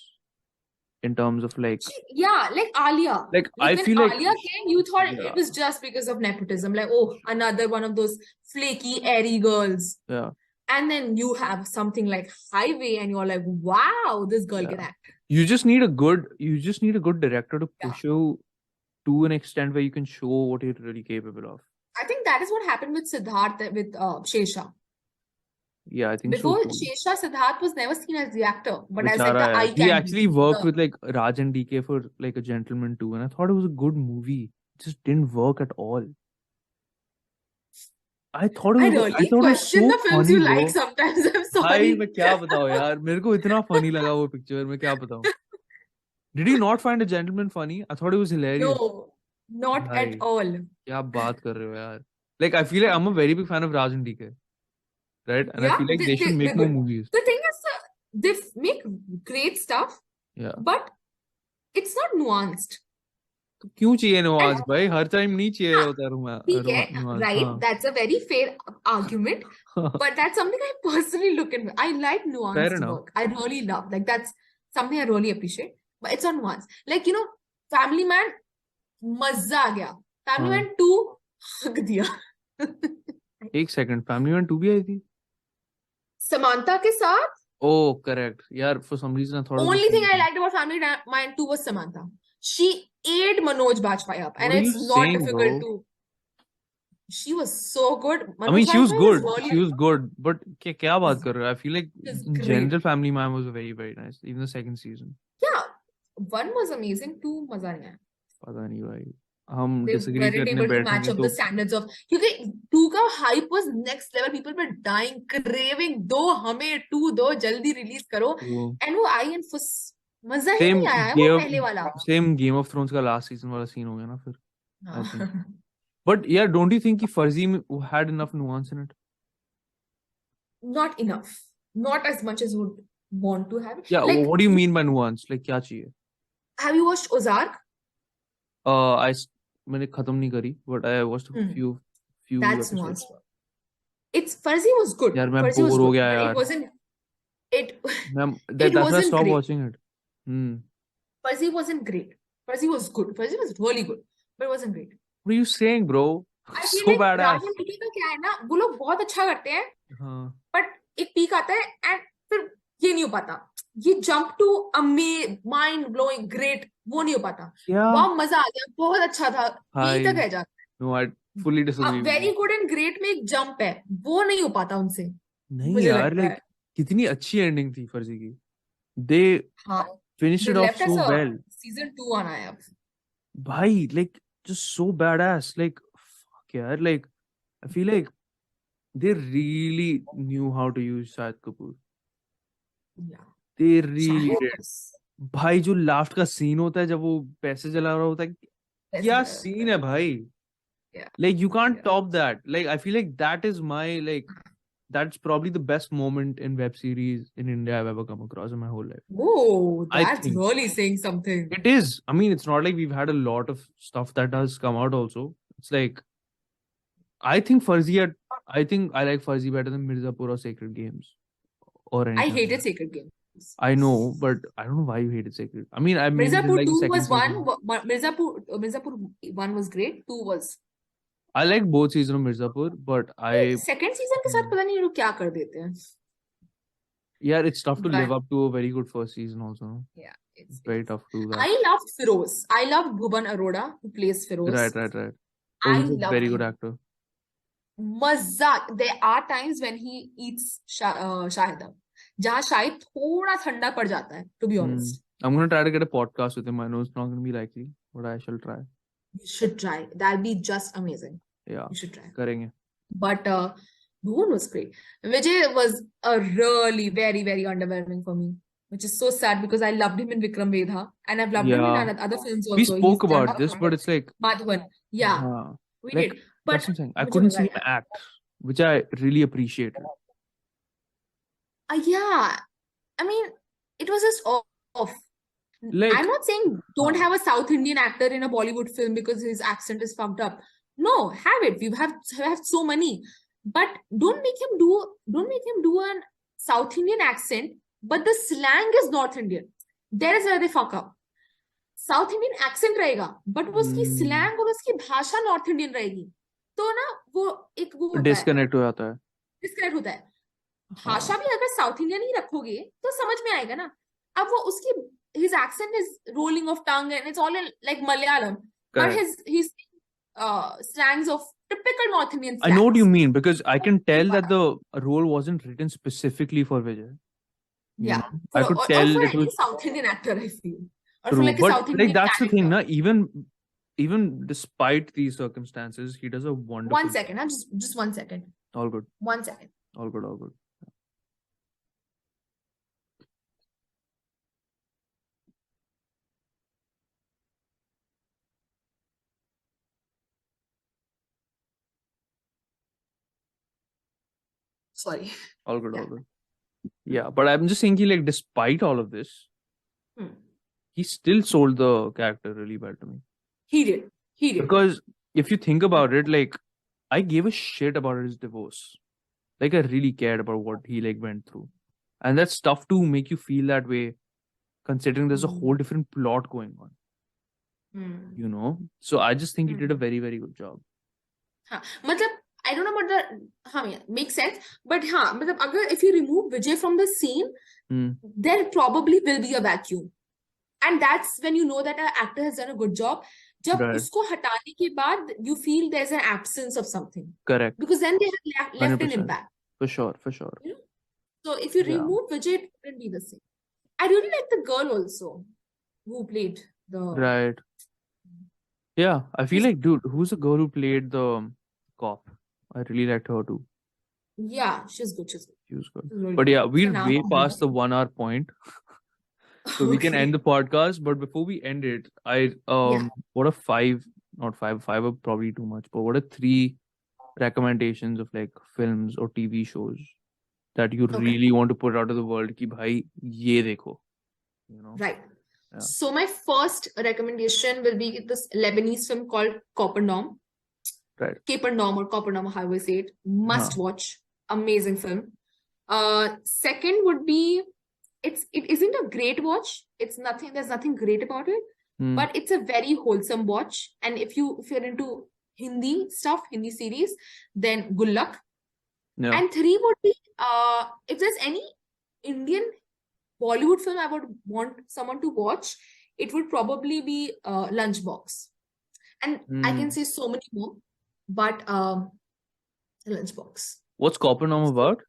In terms of like... like Alia. Like I feel when like... Alia came, you thought it was just because of nepotism. Like, oh, another one of those flaky, airy girls. Yeah. And then you have something like Highway and you're like, wow, this girl can act. You just need a good director to push you to an extent where you can show what you're really capable of. I think that is what happened with Siddharth, with Shersha. Yeah, I think Before so. Shersha, Siddharth was never seen as the actor, but Bichara, as like the eye candy. He actually worked with like Raj and DK for like A Gentleman too, and I thought it was a good movie. It just didn't work at all. I thought it was. I question the films you like sometimes. I'm sorry. मैं क्या बताऊँ यार, मेरे को इतना funny लगा वो picture. मैं क्या बताऊँ? Did you not find A Gentleman funny? I thought it was hilarious. No, not at all. क्या बात कर रहे हो यार? Like I feel like I'm a very big fan of Raj and DK. Right? And I feel like they should make more movies. The thing is, they make great stuff, Yeah. but it's not nuanced. क्यों चाहिए nuance And भाई? हर time नहीं चाहिए होता ठीक है, nuance. right? हाँ. That's a very fair argument, but that's something I personally look into. I like Fair nuanced enough. work. I really love. Like that's something I really appreciate. But it's not nuance. Like Family Man, मजा आ गया. Family हाँ. Man 2 हक दिया. एक second, Family Man 2 भी आई थी? Samantha के साथ. Oh, correct. यार, for some reason I thought it was Only the thing same I thing. liked about Family Man 2 was Samantha. She ate Manoj Bajpayee up, and What are you it's not saying, difficult bro? to. She was so good. I mean, Manoj she was Bajpayee was good. really. She was good. But क्या बात कर रहे हो? I feel like She was in great. general, Family Man was very, very nice. Even the second season. Yeah, 1 was amazing. 2 मजा नहीं आया. पता नहीं भाई. हम They disagree weren't करने able to match बैठेंगे up तो the standards of. क्योंकि 2 का hype was next level. People were dying, craving. दो हमें 2 दो जल्दी release करो. वो And वो आई and fuss मजा ही same नहीं आया है वो पहले वाला. Game of Thrones का last season वाला scene हो गया ना फिर. I think. हाँ. But yeah, don't you think कि Farzi had enough nuance in it? Not enough. Not as much as would want to have. Yeah, Like, what do you mean by nuance? Like क्या चाहिए? have you watched Ozark? मैंने खत्म नहीं करी, but I watched a few That's episodes. nuance. It's Farzi was good. यार मैं Farzi was bore हो good, गया but यार. it wasn't. It That's why I wasn't stopped great. watching it. Farzi wasn't great. Farzi was good. Farzi was really good, but it wasn't great. What are you saying, bro? I feel So like badass. Raj and का क्या है ना, वो लोग बहुत अच्छा करते हैं, हाँ. but एक पीक आता है एंड फिर ये नहीं हो पाता. ये jump to mind blowing great वो नहीं हो पाता. क्या? वाह मजा आ गया, बहुत अच्छा था, Hi. पी तक है जाता. No, I fully disagree with very you. Good and great में एक जंप है, वो नहीं हो पाता उनसे. नहीं मुझे यार, लगता like है. कितनी अच्छी ending थी फर्जी की. They हाँ, finished they it off left us so a well. season 2 आना है अब. भाई, like just so badass. Like fuck यार, like I feel like they really knew how to use Shahid Kapoor. Yeah. They really Shahid did. was- भाई जो last का scene होता है जब वो पैसे जला रहा होता है, क्या सीन है भाई. Yeah. Like you can't Yeah. top that. Like I feel like that is my like that's probably the best moment in web series in India I've ever come across in my whole life. Whoa, I that's think. really saying something. It is. I mean, it's not like we've had a lot of stuff that has come out also. It's like I think I think I like Farzi better than Mirzapur or Sacred Games or anything. I hated Sacred Games. I know, but I don't know why you hated Sacred. I mean, Mirzapur like the 2 second was season. 1. Mirzapur 1 was great. 2 was. I like both seasons of Mirzapur, but Second season के साथ पता नहीं ये लोग क्या कर देते हैं. Yeah, it's tough to live But- up to a very good first season also. No? Yeah, It's very tough to do that. I loved Feroz. I loved Bhuvan Arora who plays Feroz. Right. Oh, I he's a love very him. good actor. मजा. There are times when he eats shahid जहाँ शायद थोड़ा ठंडा पड़ जाता है, to be honest. I'm gonna try to get a podcast with him. I know it's not gonna be likely, but I shall try. You should try. That'll be just amazing. Yeah, You should try. करेंगे. But Bhuvan was great. Vijay was a really very, very underwhelming for me, which is so sad because I loved him in Vikram Vedha and I've loved him in other films also. We spoke He's done about this, but it's like Madhavan. Yeah, we like, did. But that's something I couldn't see him act, which I really appreciated. Yeah, I mean, it was just off. Like, I'm not saying don't have a South Indian actor in a Bollywood film because his accent is fucked up. No, have it. We have so many, but don't make him do a South Indian accent, but the slang is North Indian. There is where they fuck up. South Indian accent रहेगा, but वो उसकी slang और उसकी भाषा North Indian रहेगी. तो ना वो एक वो होता है. Disconnect हो जाता है. Disconnect होता है. भाषा भी अगर साउथ इंडियन ही रखोगे तो समझ में आएगा ना. अब वो उसकी his accent is rolling of tongue and it's all in like Malayalam, but his slangs of typical North Indian slangs. I know what you mean because I can tell that the role wasn't written specifically for Vijay. Yeah, I could tell or for it was any South Indian actor, I feel. Or true, for like a but South Indian like that's character. the thing, na. Even despite these circumstances, he does a wonderful. 1 second, just 1 second. All good. 1 second. All good. Sorry. All good. Yeah, but I'm just thinking, like, despite all of this, Hmm. he still sold the character really well to me. He did. Because if you think about it, like, I gave a shit about his divorce. Like, I really cared about what he like went through. And that's tough to make you feel that way, considering there's a whole different plot going on. You know? So I just think he did a very, very good job. मतलब I don't know about the हाँ makes sense, but हाँ मतलब अगर if you remove Vijay from the scene, there probably will be a vacuum, and that's when you know that an actor has done a good job. जब उसको हटाने के बाद you feel there's an absence of something. Correct. Because then they have left an 100%. impact. For sure. You know? So if you remove Vijay, it wouldn't be the same. I really like the girl also who played the. Right. Yeah, I feel like, dude, who's the girl who played the cop? I really liked her too. Yeah, she's good. She was good. Really but yeah, we're now- way past the 1 hour point. So we can end the podcast. But before we end it, what are five, not five are probably too much, but what are 3 recommendations of like films or TV shows that you really want to put out to the world ki bhai ye dekho, you know? Right. Yeah. So my first recommendation will be this Lebanese film called Capernaum. Right. Capernaum or Capernaum, how we say it. Must watch. Amazing film. Second would be, it isn't a great watch. There's nothing great about it, but it's a very wholesome watch. And if you're into Hindi stuff, Hindi series, then good luck. Yeah. And 3 would be, if there's any Indian Bollywood film I would want someone to watch, it would probably be Lunchbox. And I can say so many more, but Lunchbox. What's Capernaum about?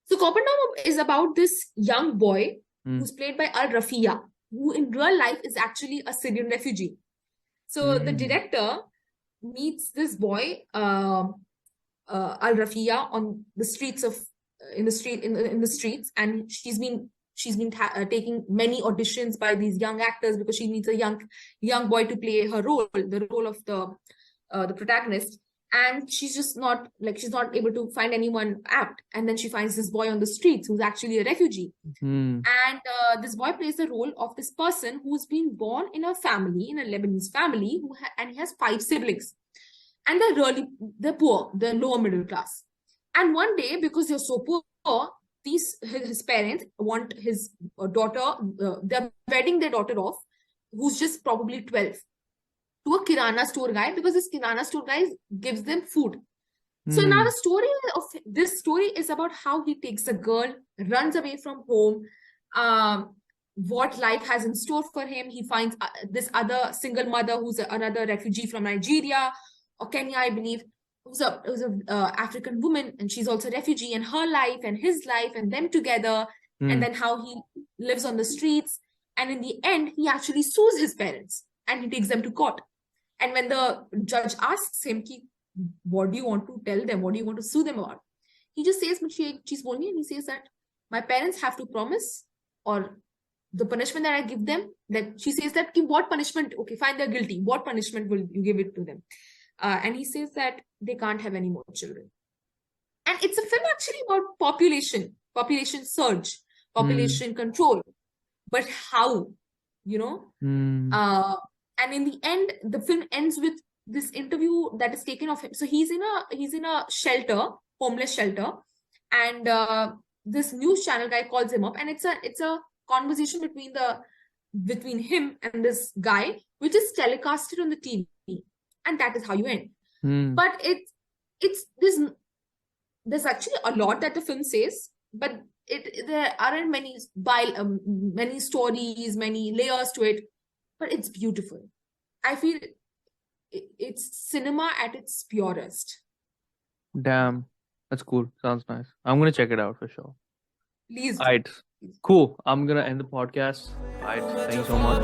So Capernaum is about this young boy who's played by Al-Rafiya, who in real life is actually a Syrian refugee. So the director meets this boy, Al-Rafiya, on the streets of in the streets, and she's been taking many auditions by these young actors because she needs a young boy to play her role, the role of the protagonist. And she's not able to find anyone apt. And then she finds this boy on the streets who's actually a refugee. And this boy plays the role of this person who's been born in a Lebanese family, and he has 5 siblings. And they're poor, they're lower middle class. And one day, because they're so poor, his parents want his daughter, they're wedding their daughter off, who's just probably 12, to a kirana store guy, because this kirana store guy gives them food. So now the story of this story is about how he takes the girl, runs away from home, what life has in store for him. He finds this other single mother who's another refugee from Nigeria or Kenya, I believe, who's a African woman, and she's also a refugee, and her life and his life and them together, and then how he lives on the streets. And in the end, he actually sues his parents and he takes them to court. And when the judge asks him, what do you want to tell them? What do you want to sue them about? He just says, and he says that my parents have to promise, or the punishment that I give them, that she says that, what punishment? Okay, fine, they're guilty. What punishment will you give it to them? And he says that they can't have any more children. And it's a film actually about population surge, population control. But how, you know? And in the end, the film ends with this interview that is taken of him. So he's in a shelter, homeless shelter, and this news channel guy calls him up, and it's a conversation between him and this guy, which is telecasted on the TV, and that is how you end. But there's actually a lot that the film says, but there aren't many stories, many layers to it, but it's beautiful. I feel it's cinema at its purest. Damn, that's cool. Sounds nice. I'm gonna check it out for sure. Please. Alright, cool. I'm gonna end the podcast. Alright, thank you so much.